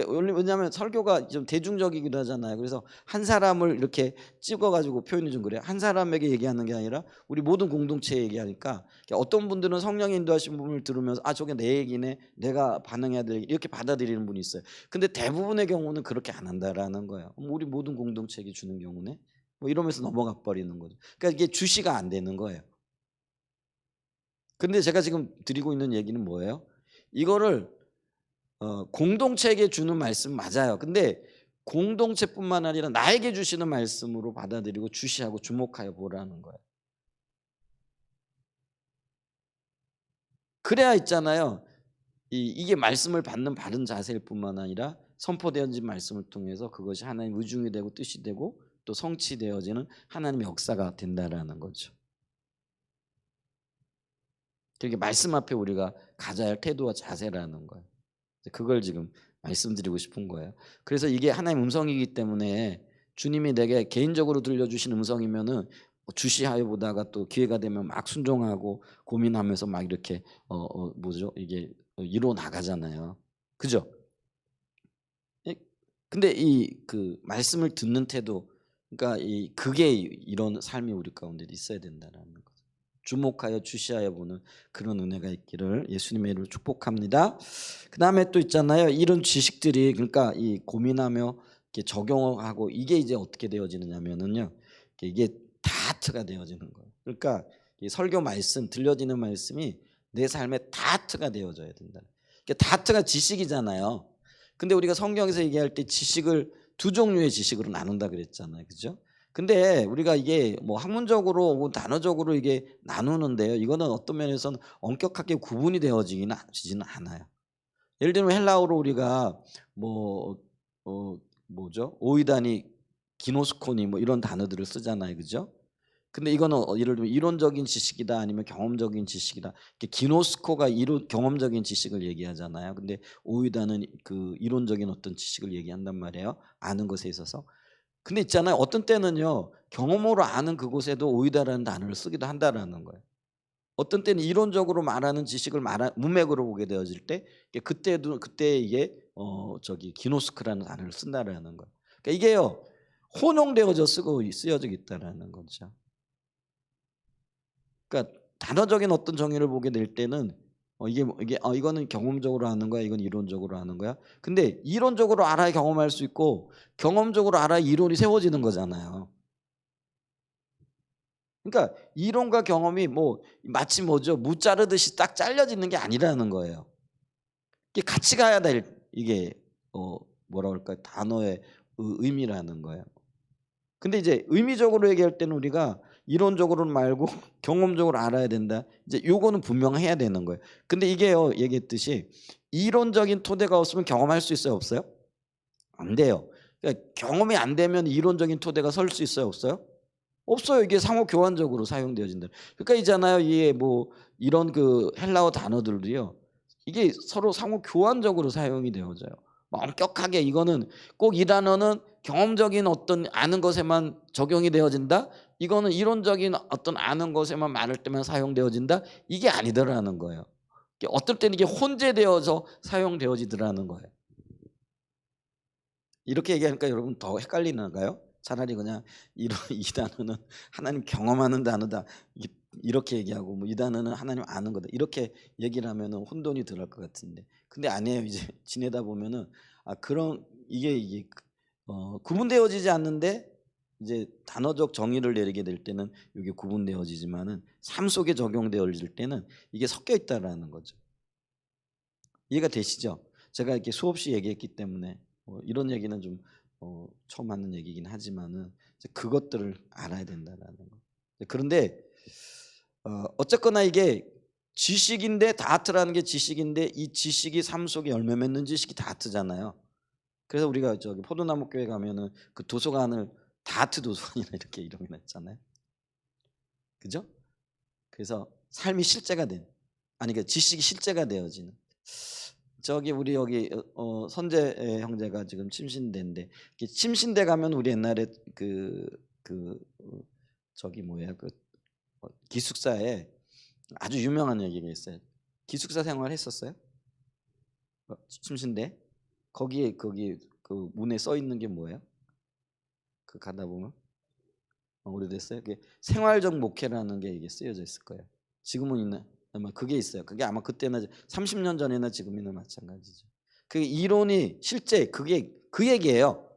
왜냐하면 설교가 좀 대중적이기도 하잖아요. 그래서 한 사람을 이렇게 찍어가지고 표현이 좀 그래요. 한 사람에게 얘기하는 게 아니라 우리 모든 공동체에 얘기하니까 어떤 분들은 성령의 인도하신 부분을 들으면서 저게 내 얘기네, 내가 반응해야 될 얘기 이렇게 받아들이는 분이 있어요. 근데 대부분의 경우는 그렇게 안 한다라는 거예요. 우리 모든 공동체에게 주는 경우네, 뭐 이러면서 넘어가 버리는 거죠. 그러니까 이게 주시가 안 되는 거예요. 근데 제가 지금 드리고 있는 얘기는 뭐예요? 이거를 공동체에게 주는 말씀 맞아요. 근데 공동체뿐만 아니라 나에게 주시는 말씀으로 받아들이고 주시하고 주목하여 보라는 거예요. 그래야 있잖아요. 이게 말씀을 받는 바른 자세일 뿐만 아니라 선포되어진 말씀을 통해서 그것이 하나님 의중이 되고 뜻이 되고 또 성취되어지는 하나님의 역사가 된다라는 거죠. 그게 말씀 앞에 우리가 가져야 할 태도와 자세라는 거예요. 그걸 지금 말씀드리고 싶은 거예요. 그래서 이게 하나님의 음성이기 때문에 주님이 내게 개인적으로 들려주신 음성이면은 주시하여 보다가 또 기회가 되면 막 순종하고 고민하면서 막 이렇게 뭐죠? 이게 이루어 나가잖아요. 그죠? 예, 근데 이 그 말씀을 듣는 태도, 그러니까 그게 이런 삶이 우리 가운데 있어야 된다라는 거죠. 주목하여 주시하여 보는 그런 은혜가 있기를 예수님의 이름으로 축복합니다. 그다음에 또 있잖아요. 이런 지식들이, 그러니까 이 고민하며 이렇게 적용하고 이게 이제 어떻게 되어지느냐면은요. 이게 다트가 되어지는 거예요. 그러니까 이 설교 말씀, 들려지는 말씀이 내 삶에 다트가 되어져야 된다. 그러니까 다트가 지식이잖아요. 근데 우리가 성경에서 얘기할 때 지식을 두 종류의 지식으로 나눈다 그랬잖아요. 그죠? 근데 우리가 이게 뭐 학문적으로 혹은 단어적으로 이게 나누는데요. 이거는 어떤 면에서는 엄격하게 구분이 되어지지는 않아요. 예를 들면 헬라어로 우리가 뭐 뭐죠? 오이다니, 기노스코니 뭐 이런 단어들을 쓰잖아요. 그죠? 근데 이거는 예를 들면 이론적인 지식이다 아니면 경험적인 지식이다. 기노스코가 이론 경험적인 지식을 얘기하잖아요. 근데 오이다는 그 이론적인 어떤 지식을 얘기한단 말이에요. 아는 것에 있어서. 근데 있잖아요. 어떤 때는요. 경험으로 아는 그곳에도 오이다라는 단어를 쓰기도 한다라는 거예요. 어떤 때는 이론적으로 말하는 지식을 문맥으로 보게 되어질 때 그때도 그때 이게 기노스크라는 단어를 쓴다라는 거예요. 그러니까 이게요. 혼용되어져 쓰여져 있다라는 거죠. 그러니까 단어적인 어떤 정의를 보게 될 때는 이거는 경험적으로 아는 거야, 이건 이론적으로 아는 거야. 근데 이론적으로 알아야 경험할 수 있고 경험적으로 알아야 이론이 세워지는 거잖아요. 그러니까 이론과 경험이 뭐 마치 뭐죠, 무 자르듯이 딱 잘려지는 게 아니라는 거예요. 이게 같이 가야 될, 이게 뭐라 그럴까요, 단어의 의미라는 거예요. 근데 이제 의미적으로 얘기할 때는 우리가 이론적으로는 말고 경험적으로 알아야 된다. 이제 요거는 분명해야 되는 거예요. 근데 이게요, 얘기했듯이 이론적인 토대가 없으면 경험할 수 있어요, 없어요? 안 돼요. 그러니까 경험이 안 되면 이론적인 토대가 설 수 있어요, 없어요? 없어요. 이게 상호 교환적으로 사용되어진다. 그러니까 있잖아요. 이게 뭐 이런 그 헬라어 단어들도요. 이게 서로 상호 교환적으로 사용이 되어져요. 뭐 엄격하게 이거는 꼭 이 단어는 경험적인 어떤 아는 것에만 적용이 되어진다. 이거는 이론적인 어떤 아는 것에만 말할 때만 사용되어진다. 이게 아니더라는 거예요. 어떨 때는 이게 혼재되어서 사용되어지더라는 거예요. 이렇게 얘기하니까 여러분 더 헷갈리나가요? 차라리 그냥 이 단어는 하나님 경험하는 단어다, 이렇게 얘기하고 뭐 이 단어는 하나님 아는 거다, 이렇게 얘기를 하면은 혼돈이 들어갈 것 같은데, 근데 아니에요. 이제 지내다 보면은 그런 이게 구분되어지지 않는데 이제 단어적 정의를 내리게 될 때는 이게 구분되어지지만은 삶 속에 적용되어질 때는 이게 섞여 있다라는 거죠. 이해가 되시죠? 제가 이렇게 수없이 얘기했기 때문에 이런 얘기는 좀 처음 하는 얘기긴 하지만은 이제 그것들을 알아야 된다라는 거. 그런데 어쨌거나 이게 지식인데 다트라는 게 지식인데 이 지식이 삶 속에 열매 맺는 지식이 다트잖아요. 그래서 우리가 저기 포도나무 교회 가면은 그 도서관을 다트 도서관이라 이렇게 이름이 났잖아요. 그죠? 그래서 삶이 실제가 된, 아니 그 지식이 실제가 되어지는. 저기 우리 여기 선재 형제가 지금 침신대인데, 침신대 가면 우리 옛날에 저기 뭐야 기숙사에 아주 유명한 얘기가 있어요. 기숙사 생활했었어요? 침신대 거기에 거기 그 문에 써 있는 게 뭐예요? 그 가다 보면 오래됐어요. 그게 생활적 목회라는 게 이게 쓰여져 있을 거예요. 지금은 있나? 아마 그게 있어요. 그게 아마 그때나 30년 전이나 지금이나 마찬가지죠. 그 이론이 실제 그게 그 얘기예요.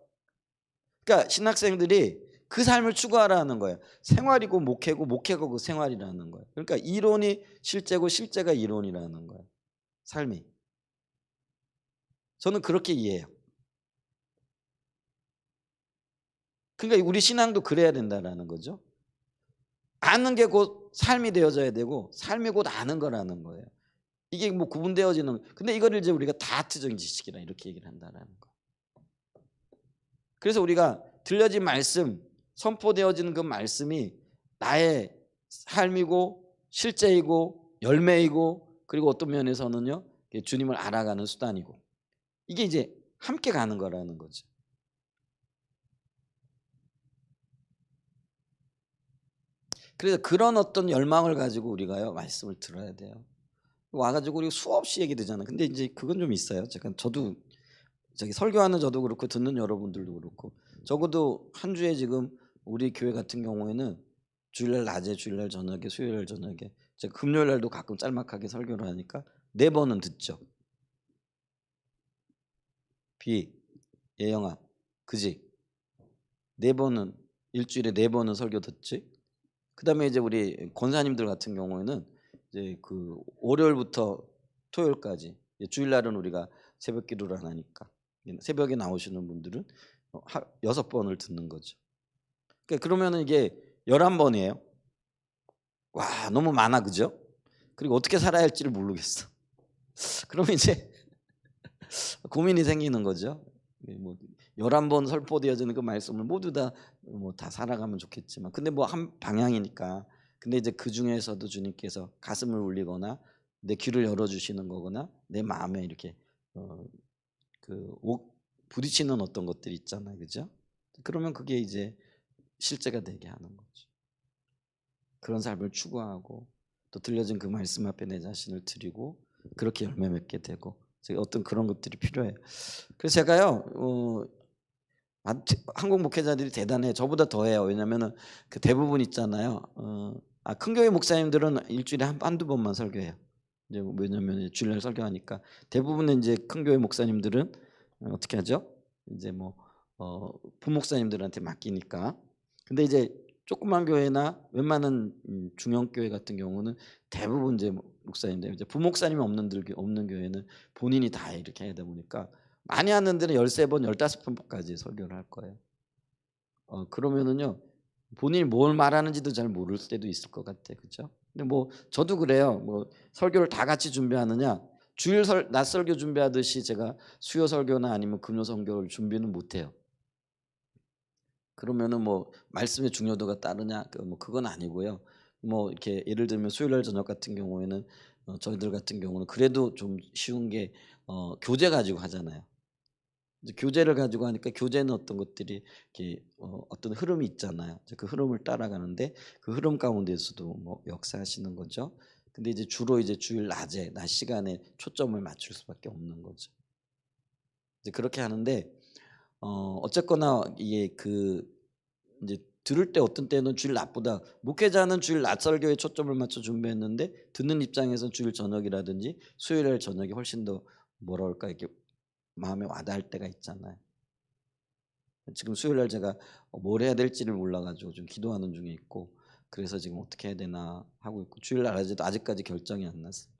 그러니까 신학생들이 그 삶을 추구하라는 거예요. 생활이고 목회고 목회고 그 생활이라는 거예요. 그러니까 이론이 실제고 실제가 이론이라는 거예요. 삶이. 저는 그렇게 이해해요. 그러니까 우리 신앙도 그래야 된다라는 거죠. 아는 게 곧 삶이 되어져야 되고 삶이 곧 아는 거라는 거예요. 이게 뭐 구분되어지는 근데 이거를 이제 우리가 다트적인 지식이라 이렇게 얘기를 한다라는 거. 그래서 우리가 들려진 말씀, 선포되어지는 그 말씀이 나의 삶이고 실제이고 열매이고 그리고 어떤 면에서는요 주님을 알아가는 수단이고 이게 이제 함께 가는 거라는 거죠. 그래서 그런 어떤 열망을 가지고 우리가요 말씀을 들어야 돼요. 와가지고 우리 수없이 얘기되잖아요. 근데 이제 그건 좀 있어요. 저도 저기 설교하는 저도 그렇고 듣는 여러분들도 그렇고 적어도 한 주에 지금 우리 교회 같은 경우에는 주일날 낮에, 주일날 저녁에, 수요일 저녁에 제가 금요일 날도 가끔 짤막하게 설교를 하니까 4번은 듣죠. 비, 예영아, 그지? 4번은 일주일에 4번은 설교 듣지. 그다음에 이제 우리 권사님들 같은 경우에는 이제 그 월요일부터 토요일까지 주일날은 우리가 새벽 기도를 안 하니까 새벽에 나오시는 분들은 6번을 듣는 거죠. 그러니까 그러면은 이게 11번이에요. 와 너무 많아 그죠? 그리고 어떻게 살아야 할지를 모르겠어. 그러면 이제 고민이 생기는 거죠. 뭐 11번 설포되어지는 그 말씀을 모두 다 뭐 다 살아가면 좋겠지만 근데 뭐 한 방향이니까 근데 이제 그중에서도 주님께서 가슴을 울리거나 내 귀를 열어주시는 거거나 내 마음에 이렇게 부딪히는 어떤 것들이 있잖아요. 그죠? 그러면 그게 이제 실제가 되게 하는 거죠. 그런 삶을 추구하고 또 들려진 그 말씀 앞에 내 자신을 드리고 그렇게 열매 맺게 되고 어떤 그런 것들이 필요해요. 그래서 제가요 한국 목회자들이 대단해. 저보다 더해요. 왜냐면은 그 대부분 있잖아요. 큰 교회 목사님들은 일주일에 한두 번만 설교해요. 이제 왜냐면 주일날 설교하니까 대부분은 이제 큰 교회 목사님들은 어떻게 하죠? 이제 뭐 부목사님들한테 맡기니까. 근데 이제 조그만 교회나 웬만한 중형 교회 같은 경우는 대부분 이제 목사님들 이제 부목사님이 없는 교회는 본인이 다 이렇게 하다 보니까 많이 하는 데는 13번, 15번까지 설교를 할 거예요. 그러면은요. 본인이 뭘 말하는지도 잘 모를 때도 있을 것 같아. 그죠? 근데 뭐 저도 그래요. 뭐 설교를 다 같이 준비하느냐? 낮 설교 준비하듯이 제가 수요 설교나 아니면 금요 설교를 준비는 못 해요. 그러면은 뭐 말씀의 중요도가 따르냐? 뭐 그건 아니고요. 뭐 이렇게 예를 들면 수요일 날 저녁 같은 경우에는 저희들 같은 경우는 그래도 좀 쉬운 게 교재 가지고 하잖아요. 이제 교재를 가지고 하니까 교재는 어떤 것들이 이렇게 어떤 흐름이 있잖아요. 이제 그 흐름을 따라가는데 그 흐름 가운데서도 뭐 역사하시는 거죠. 근데 이제 주로 이제 주일 낮 시간에 초점을 맞출 수밖에 없는 거죠. 이제 그렇게 하는데 어쨌거나 이게 이제 들을 때 어떤 때는 주일 낮보다 목회자는 주일 낮 설교에 초점을 맞춰 준비했는데 듣는 입장에서 주일 저녁이라든지 수요일 저녁이 훨씬 더 뭐라 그럴까 이렇게 마음에 와닿을 때가 있잖아요. 지금 수요일 날 제가 뭘 해야 될지를 몰라가지고 좀 기도하는 중에 있고 그래서 지금 어떻게 해야 되나 하고 있고 주일 날 아직까지 결정이 안 났어요.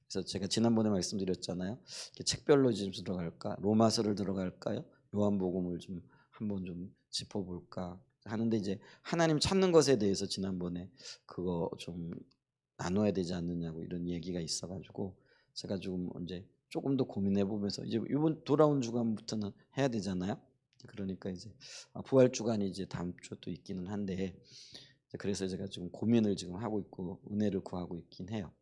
그래서 제가 지난번에 말씀드렸잖아요. 책별로 좀 들어갈까, 로마서를 들어갈까요? 요한복음을 좀 한번 좀 짚어볼까 하는데 이제 하나님 찾는 것에 대해서 지난번에 그거 좀 나눠야 되지 않느냐고 이런 얘기가 있어가지고 제가 좀 이제 조금 더 고민해 보면서 이제 이번 돌아온 주간부터는 해야 되잖아요. 그러니까 이제 부활 주간이 이제 다음 주도 있기는 한데 그래서 제가 지금 고민을 지금 하고 있고 은혜를 구하고 있긴 해요.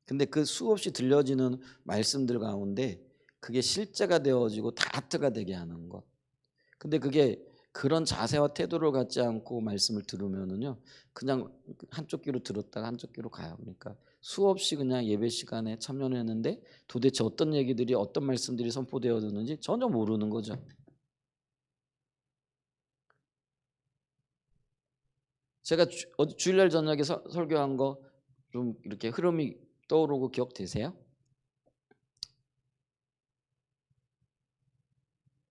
근데 그 수없이 들려지는 말씀들 가운데 그게 실제가 되어지고 다트가 되게 하는 것. 근데 그게 그런 자세와 태도를 갖지 않고 말씀을 들으면은요 그냥 한쪽 귀로 들었다가 한쪽 귀로 가요. 그러니까 수없이 그냥 예배 시간에 참여했는데 도대체 어떤 얘기들이 어떤 말씀들이 선포되어졌는지 전혀 모르는 거죠. 제가 주일날 저녁에 설교한 거 좀 이렇게 흐름이 떠오르고 기억되세요?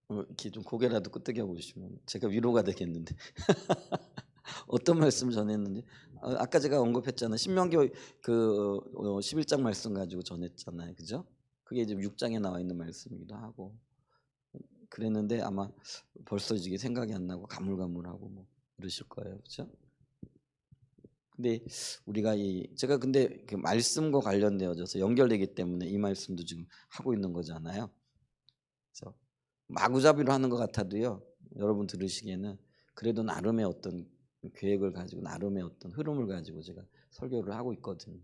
이렇게 좀 고개라도 끄덕여 보시면 제가 위로가 되겠는데 어떤 말씀 전했는지 아까 제가 언급했잖아요. 신명기 11장 말씀 가지고 전했잖아요. 그죠? 그게 이제 6장에 나와 있는 말씀이기도 하고 그랬는데 아마 벌써 이게 생각이 안 나고 가물가물하고 뭐 이러실 거예요. 그죠? 근데 우리가 제가 근데 그 말씀과 관련되어져서 연결되기 때문에 이 말씀도 지금 하고 있는 거잖아요. 그래서 마구잡이로 하는 것 같아도요. 여러분 들으시기에는 그래도 나름의 어떤 계획을 가지고 나름의 어떤 흐름을 가지고 제가 설교를 하고 있거든요.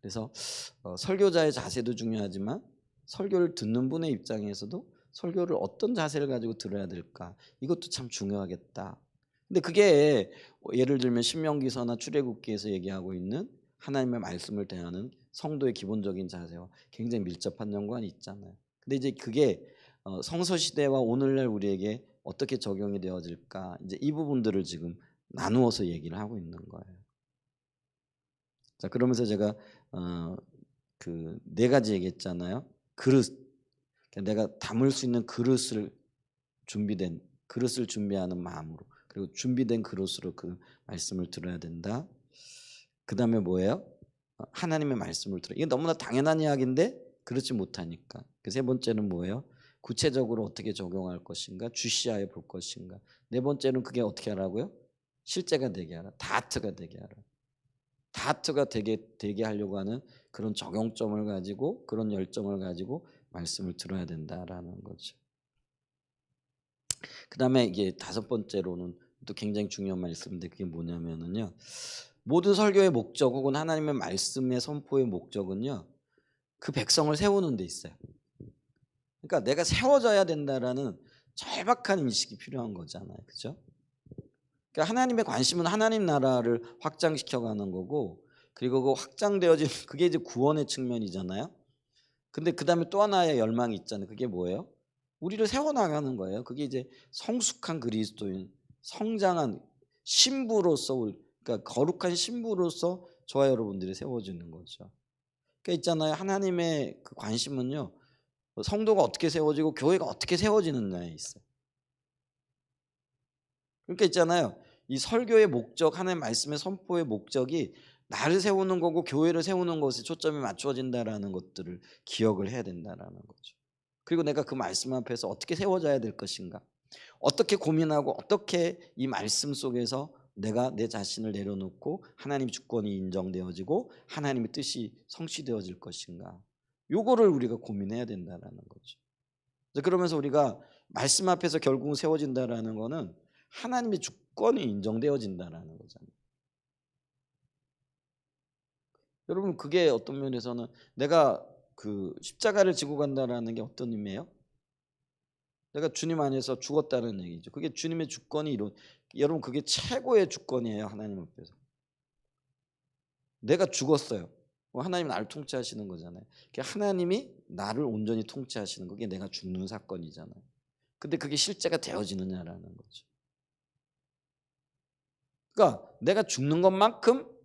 그래서 설교자의 자세도 중요하지만 설교를 듣는 분의 입장에서도 설교를 어떤 자세를 가지고 들어야 될까 이것도 참 중요하겠다. 근데 그게 예를 들면 신명기서나 출애굽기에서 얘기하고 있는 하나님의 말씀을 대하는 성도의 기본적인 자세와 굉장히 밀접한 연관이 있잖아요. 근데 이제 그게 성서 시대와 오늘날 우리에게 어떻게 적용이 되어질까 이제 이 부분들을 지금 나누어서 얘기를 하고 있는 거예요. 자 그러면서 제가 그 네 가지 얘기했잖아요. 그릇, 그러니까 내가 담을 수 있는 그릇을 준비된 그릇을 준비하는 마음으로 그리고 준비된 그릇으로 그 말씀을 들어야 된다. 그 다음에 뭐예요? 하나님의 말씀을 들어. 이게 너무나 당연한 이야기인데 그렇지 못하니까. 그 세 번째는 뭐예요? 구체적으로 어떻게 적용할 것인가, 주시하여 볼 것인가. 네 번째는 그게 어떻게 하라고요? 실제가 되게 하라. 다트가 되게 하라. 다트가 되게 하려고 하는 그런 적용점을 가지고 그런 열정을 가지고 말씀을 들어야 된다라는 거죠. 그다음에 이게 다섯 번째로는 또 굉장히 중요한 말씀인데 그게 뭐냐면은요. 모든 설교의 목적 혹은 하나님의 말씀의 선포의 목적은요. 그 백성을 세우는 데 있어요. 그러니까 내가 세워져야 된다라는 절박한 인식이 필요한 거잖아요. 그죠? 그러니까 하나님의 관심은 하나님 나라를 확장시켜 가는 거고 그리고 그 확장되어진 그게 이제 구원의 측면이잖아요. 근데 그다음에 또 하나의 열망이 있잖아요. 그게 뭐예요? 우리를 세워 나가는 거예요. 그게 이제 성숙한 그리스도인, 성장한 신부로서 그러니까 거룩한 신부로서 저와 여러분들이 세워지는 거죠. 그러니까 있잖아요. 하나님의 그 관심은요. 성도가 어떻게 세워지고 교회가 어떻게 세워지느냐에 있어요. 그러니까 있잖아요. 이 설교의 목적, 하나님의 말씀의 선포의 목적이 나를 세우는 거고 교회를 세우는 것에 초점이 맞춰진다라는 것들을 기억을 해야 된다라는 거죠. 그리고 내가 그 말씀 앞에서 어떻게 세워져야 될 것인가? 어떻게 고민하고 어떻게 이 말씀 속에서 내가 내 자신을 내려놓고 하나님의 주권이 인정되어지고 하나님의 뜻이 성취되어질 것인가? 요거를 우리가 고민해야 된다라는 거죠. 그러면서 우리가 말씀 앞에서 결국 세워진다라는 거는 하나님의 주권이 인정되어진다라는 거잖아요. 여러분 그게 어떤 면에서는 내가 그 십자가를 지고 간다라는 게 어떤 의미예요? 내가 주님 안에서 죽었다는 얘기죠. 그게 주님의 주권이 여러분 그게 최고의 주권이에요. 하나님 앞에서. 내가 죽었어요. 하나님은 나를 통치하시는 거잖아요. 하나님이 나를 온전히 통치하시는 그게 내가 죽는 사건이잖아요. 근데 그게 실제가 되어지느냐라는 거죠. 그러니까 내가 죽는 것만큼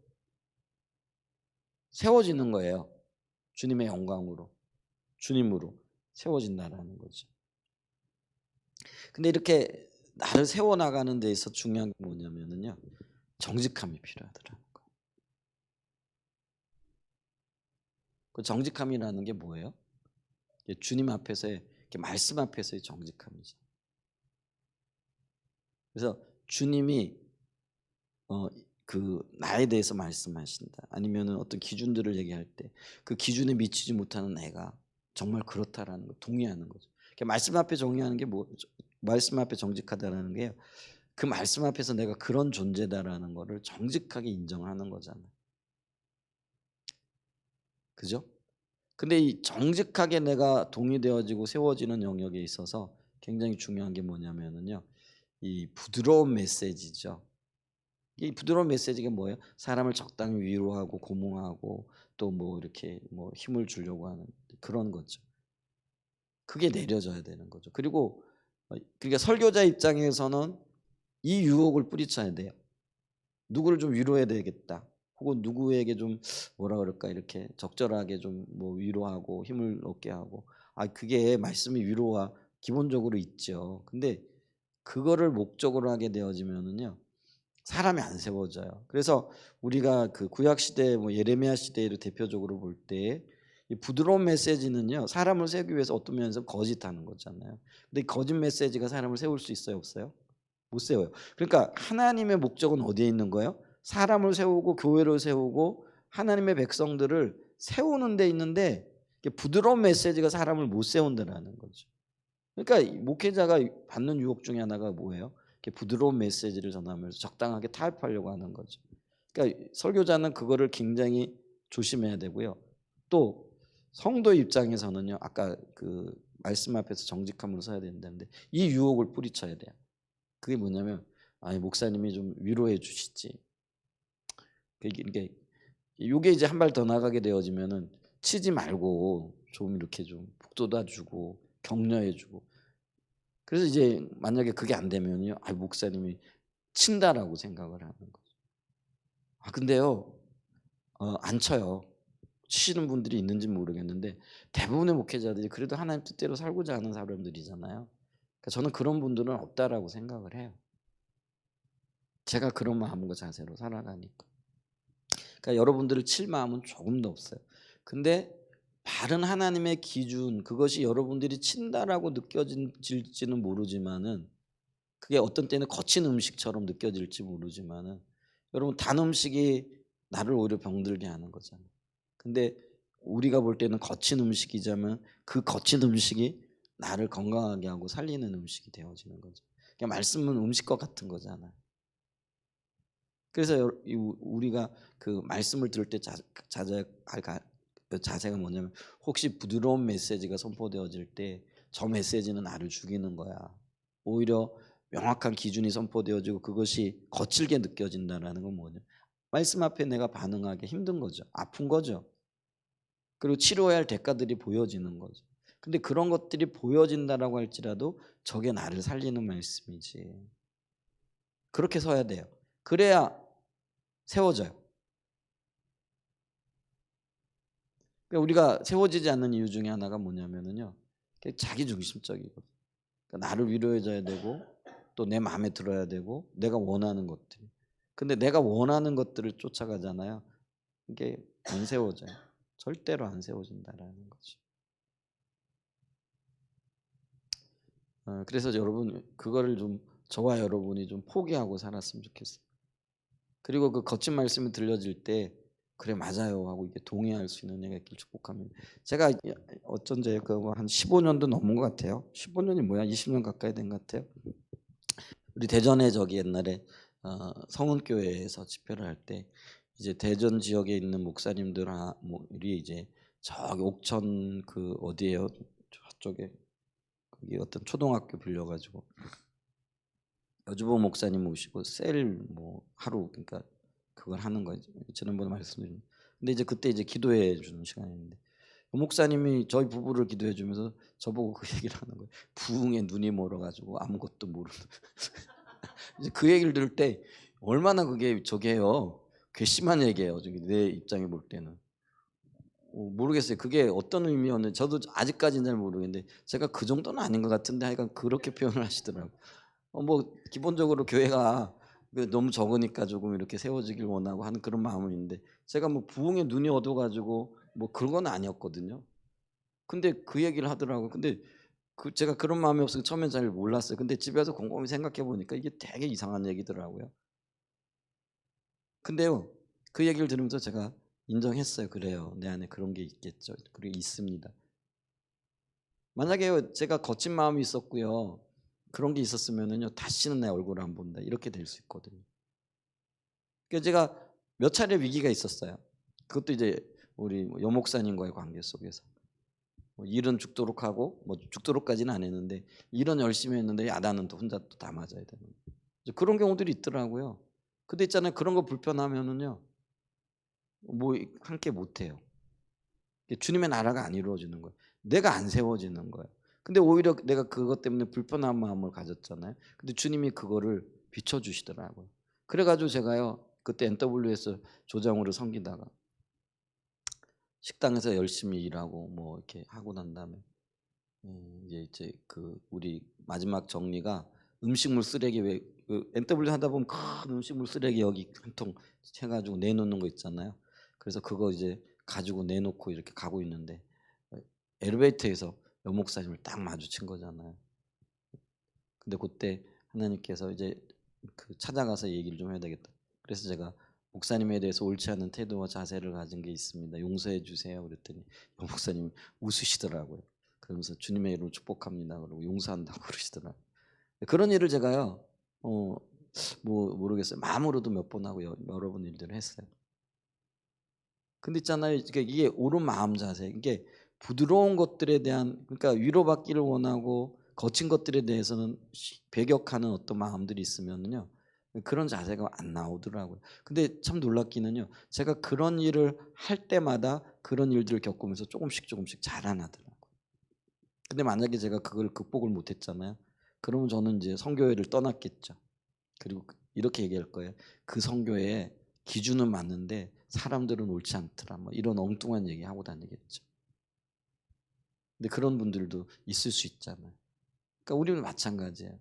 세워지는 거예요. 주님의 영광으로, 주님으로 세워진다라는 거죠. 근데 이렇게 나를 세워나가는 데 있어 중요한 게 뭐냐면요. 정직함이 필요하더라는 거예요. 그 정직함이라는 게 뭐예요? 주님 앞에서의 말씀 앞에서의 정직함이죠. 그래서 주님이 그 나에 대해서 말씀하신다. 아니면은 어떤 기준들을 얘기할 때 그 기준에 미치지 못하는 내가 정말 그렇다라는 거 동의하는 거죠. 말씀 앞에 정의하는 게 말씀 앞에 정직하다라는 게요. 그 말씀 앞에서 내가 그런 존재다라는 거를 정직하게 인정하는 거잖아요. 그죠? 근데 이 정직하게 내가 동의되어지고 세워지는 영역에 있어서 굉장히 중요한 게 뭐냐면은요. 이 부드러운 메시지죠. 이 부드러운 메시지가 뭐예요? 사람을 적당히 위로하고 고몽하고 또 뭐 이렇게 뭐 힘을 주려고 하는 그런 거죠. 그게 내려져야 되는 거죠. 그리고 그러니까 설교자 입장에서는 이 유혹을 뿌리쳐야 돼요. 누구를 좀 위로해야 되겠다. 혹은 누구에게 좀 뭐라 그럴까 이렇게 적절하게 좀 뭐 위로하고 힘을 얻게 하고 그게 말씀이 위로와 기본적으로 있죠. 근데 그거를 목적으로 하게 되어지면은요. 사람이 안 세워져요. 그래서 우리가 그 구약 시대 뭐 예레미야 시대를 대표적으로 볼 때 이 부드러운 메시지는요. 사람을 세우기 위해서 어떤 면에서 거짓하는 거잖아요. 근데 거짓 메시지가 사람을 세울 수 있어요, 없어요? 못 세워요. 그러니까 하나님의 목적은 어디에 있는 거예요? 사람을 세우고 교회를 세우고 하나님의 백성들을 세우는 데 있는데 부드러운 메시지가 사람을 못 세운다라는 거죠. 그러니까 이 목회자가 받는 유혹 중에 하나가 뭐예요? 이렇게 부드러운 메시지를 전하면서 적당하게 타협하려고 하는 거죠. 그러니까 설교자는 그거를 굉장히 조심해야 되고요. 또 성도 입장에서는요. 아까 그 말씀 앞에서 정직함으로 서야 된다는데 이 유혹을 뿌리쳐야 돼요. 그게 뭐냐면 아니 목사님이 좀 위로해 주시지. 이게 요게 이제 한 발 더 나가게 되어지면은 치지 말고 좀 이렇게 좀 북돋아 주고 격려해 주고 그래서 이제 만약에 그게 안 되면요. 아 목사님이 친다라고 생각을 하는 거죠. 아 근데요. 안 쳐요. 치시는 분들이 있는지 모르겠는데 대부분의 목회자들이 그래도 하나님 뜻대로 살고자 하는 사람들이잖아요. 그러니까 저는 그런 분들은 없다라고 생각을 해요. 제가 그런 마음과 자세로 살아가니까. 그러니까 여러분들을 칠 마음은 조금도 없어요. 근데 바른 하나님의 기준 그것이 여러분들이 친다라고 느껴질지는 모르지만은 그게 어떤 때는 거친 음식처럼 느껴질지 모르지만은 여러분 단 음식이 나를 오히려 병들게 하는 거잖아요. 근데 우리가 볼 때는 거친 음식이자면 그 거친 음식이 나를 건강하게 하고 살리는 음식이 되어지는 거죠. 그러니까 말씀은 음식과 같은 거잖아요. 그래서 우리가 그 말씀을 들을 때 자제할 자세가 뭐냐면 혹시 부드러운 메시지가 선포되어질 때 저 메시지는 나를 죽이는 거야. 오히려 명확한 기준이 선포되어지고 그것이 거칠게 느껴진다라는 건 뭐냐? 말씀 앞에 내가 반응하기 힘든 거죠. 아픈 거죠. 그리고 치료해야 할 대가들이 보여지는 거죠. 근데 그런 것들이 보여진다라고 할지라도 저게 나를 살리는 말씀이지. 그렇게 서야 돼요. 그래야 세워져요. 그러니까 우리가 세워지지 않는 이유 중에 하나가 뭐냐면은요. 자기 중심적이거든. 그러니까 나를 위로해 줘야 되고 또 내 마음에 들어야 되고 내가 원하는 것들. 근데 내가 원하는 것들을 쫓아가잖아요. 이게 안 세워져요. 절대로 안 세워진다라는 거죠. 그래서 여러분 그거를 좀 저와 여러분이 좀 포기하고 살았으면 좋겠어요. 그리고 그 거친 말씀이 들려질 때 그래 맞아요 하고 이게 동의할 수 있는 은혜가 있길 축복합니다. 제가 어쩐지 그한 15년도 넘은 것 같아요. 15년이 뭐야? 20년 가까이 된 것 같아요. 우리 대전에 저기 옛날에 성은교회에서 집회를 할 때 이제 대전 지역에 있는 목사님들이 이제 저기 옥천 그 어디에요? 저쪽에 거기 어떤 초등학교 빌려가지고 여주보 목사님 모시고 셀 뭐 하루 그러니까 그걸 하는 거죠. 지난번에 말씀드린. 근데 이제 그때 이제 기도해 주는 시간인데 그 목사님이 저희 부부를 기도해 주면서 저보고 그 얘기를 하는 거예요. 부흥에 눈이 멀어 가지고 아무것도 모르는. 이제 그 얘기를 들을 때 얼마나 그게 저게요. 괘씸한 얘기예요. 저기 내 입장에 볼 때는. 모르겠어요. 그게 어떤 의미였는지 저도 아직까지는 잘 모르겠는데 제가 그 정도는 아닌 것 같은데 하여간 그렇게 표현을 하시더라고요. 뭐 기본적으로 교회가 너무 적으니까 조금 이렇게 세워지길 원하고 하는 그런 마음은 있는데 제가 뭐 부흥에 눈이 어두 가지고 뭐 그런 건 아니었거든요. 근데 그 얘기를 하더라고요. 근데 제가 그런 마음이 없어서 처음엔 잘 몰랐어요. 근데 집에서 곰곰이 생각해 보니까 이게 되게 이상한 얘기더라고요. 근데요. 그 얘기를 들으면서 제가 인정했어요. 그래요. 내 안에 그런 게 있겠죠. 그리고 있습니다. 만약에 제가 거친 마음이 있었고요. 그런 게 있었으면은요. 다시는 내 얼굴을 안 본다. 이렇게 될 수 있거든요. 그래서 제가 몇 차례 위기가 있었어요. 그것도 이제 우리 여 목사님과의 관계 속에서 뭐 일은 죽도록 하고 뭐 죽도록까지는 안 했는데 일은 열심히 했는데 야단은 또 혼자 또 다 맞아야 되는 그런 경우들이 있더라고요. 근데 있잖아요. 그런 거 불편하면은요. 뭐 함께 못 해요. 주님의 나라가 안 이루어지는 거예요. 내가 안 세워지는 거예요. 근데 오히려 내가 그것 때문에 불편한 마음을 가졌잖아요. 근데 주님이 그거를 비춰주시더라고요. 그래가지고 제가요 그때 NW에서 조장으로 섬기다가 식당에서 열심히 일하고 뭐 이렇게 하고 난 다음에 이제 그 우리 마지막 정리가 음식물 쓰레기 왜 NW 하다 보면 큰 음식물 쓰레기 여기 한 통 해가지고 내놓는 거 있잖아요. 그래서 그거 이제 가지고 내놓고 이렇게 가고 있는데 엘리베이터에서 여 목사님을 딱 마주친 거잖아요. 근데 그때 하나님께서 이제 그 찾아가서 얘기를 좀 해야 되겠다. 그래서 제가 목사님에 대해서 옳지 않은 태도와 자세를 가진 게 있습니다. 용서해 주세요. 그랬더니 여 목사님 웃으시더라고요. 그러면서 주님의 이름으로 축복합니다. 그러고 용서한다고 그러시더라고요. 그런 일을 제가요, 뭐 모르겠어요. 마음으로도 몇 번 하고 여러 번 일들을 했어요. 근데 있잖아요. 이게 옳은 마음 자세, 이게 부드러운 것들에 대한, 그러니까 위로받기를 원하고 거친 것들에 대해서는 배격하는 어떤 마음들이 있으면요, 그런 자세가 안 나오더라고요. 근데 참 놀랍기는요, 제가 그런 일을 할 때마다 그런 일들을 겪으면서 조금씩 자라나더라고요. 근데 만약에 제가 그걸 극복을 못했잖아요. 그러면 저는 이제 성교회를 떠났겠죠. 그리고 이렇게 얘기할 거예요. 그 성교회의 기준은 맞는데 사람들은 옳지 않더라. 뭐 이런 엉뚱한 얘기 하고 다니겠죠. 근데 그런 분들도 있을 수 있잖아요. 그러니까 우리는 마찬가지예요.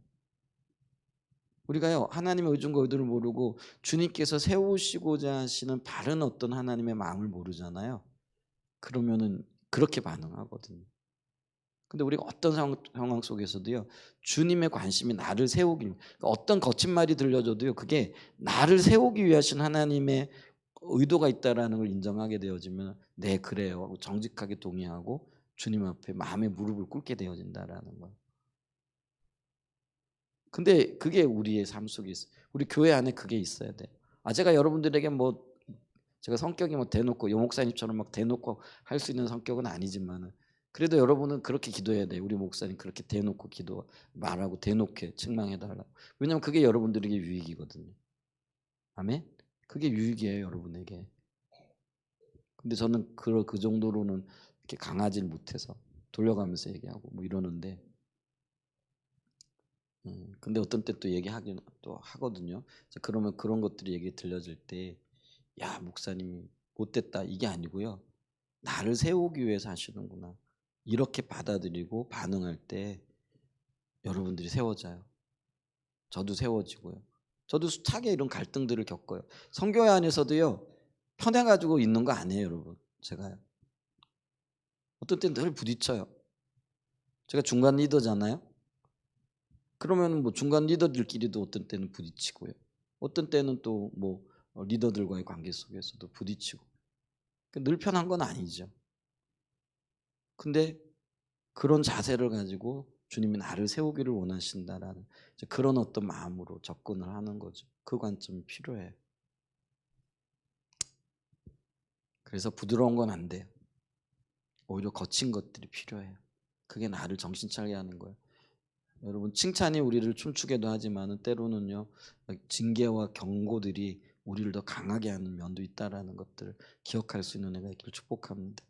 우리가요, 하나님의 의중과 의도를 모르고 주님께서 세우시고자 하시는 바른 어떤 하나님의 마음을 모르잖아요. 그러면은 그렇게 반응하거든요. 근데 우리가 어떤 상황 속에서도요, 주님의 관심이 나를 세우기, 그러니까 어떤 거친 말이 들려줘도요, 그게 나를 세우기 위하신 하나님의 의도가 있다라는 걸 인정하게 되어지면, 네, 그래요 하고 정직하게 동의하고 주님 앞에 마음의 무릎을 꿇게 되어진다라는 거예요. 근데 그게 우리의 삶 속에 있어요. 우리 교회 안에 그게 있어야 돼. 제가 여러분들에게 뭐 제가 성격이 뭐 대놓고 요 목사님처럼 막 대놓고 할 수 있는 성격은 아니지만은, 그래도 여러분은 그렇게 기도해야 돼요. 우리 목사님 그렇게 대놓고 기도 말하고 대놓게 책망해 달라고. 왜냐하면 그게 여러분들에게 유익이거든요. 아멘. 그게 유익이에요, 여러분에게. 근데 저는 그 정도로는 이렇게 강하질 못해서 돌려가면서 얘기하고 뭐 이러는데, 근데 어떤 때 또 얘기하긴 또 하거든요. 그러면 그런 것들이 얘기 들려질 때, 야, 목사님이 못됐다 이게 아니고요, 나를 세우기 위해서 하시는구나, 이렇게 받아들이고 반응할 때 여러분들이 세워져요. 저도 세워지고요. 저도 숱하게 이런 갈등들을 겪어요. 성교회 안에서도요, 편해가지고 있는 거 아니에요, 여러분. 제가요, 어떤 때는 늘 부딪혀요. 제가 중간 리더잖아요. 그러면 뭐 중간 리더들끼리도 어떤 때는 부딪히고요. 어떤 때는 또 뭐 리더들과의 관계 속에서도 부딪히고. 늘 편한 건 아니죠. 근데 그런 자세를 가지고 주님이 나를 세우기를 원하신다라는 그런 어떤 마음으로 접근을 하는 거죠. 그 관점이 필요해요. 그래서 부드러운 건 안 돼요. 오히려 거친 것들이 필요해요. 그게 나를 정신 차리게 하는 거예요. 여러분, 칭찬이 우리를 춤추게도 하지만 때로는요, 징계와 경고들이 우리를 더 강하게 하는 면도 있다라는 것들을 기억할 수 있는 은혜가 있기를 축복합니다.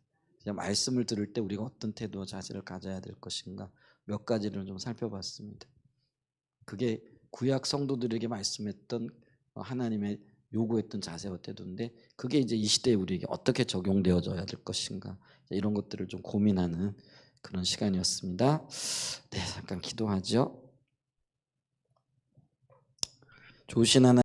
말씀을 들을 때 우리가 어떤 태도와 자세를 가져야 될 것인가, 몇 가지를 좀 살펴봤습니다. 그게 구약 성도들에게 말씀했던 하나님의 요구했던 자세와 태도인데, 그게 이제 이 시대에 우리에게 어떻게 적용되어져야 될 것인가, 이런 것들을 좀 고민하는 그런 시간이었습니다. 네, 잠깐 기도하죠. 좋으신 하나님,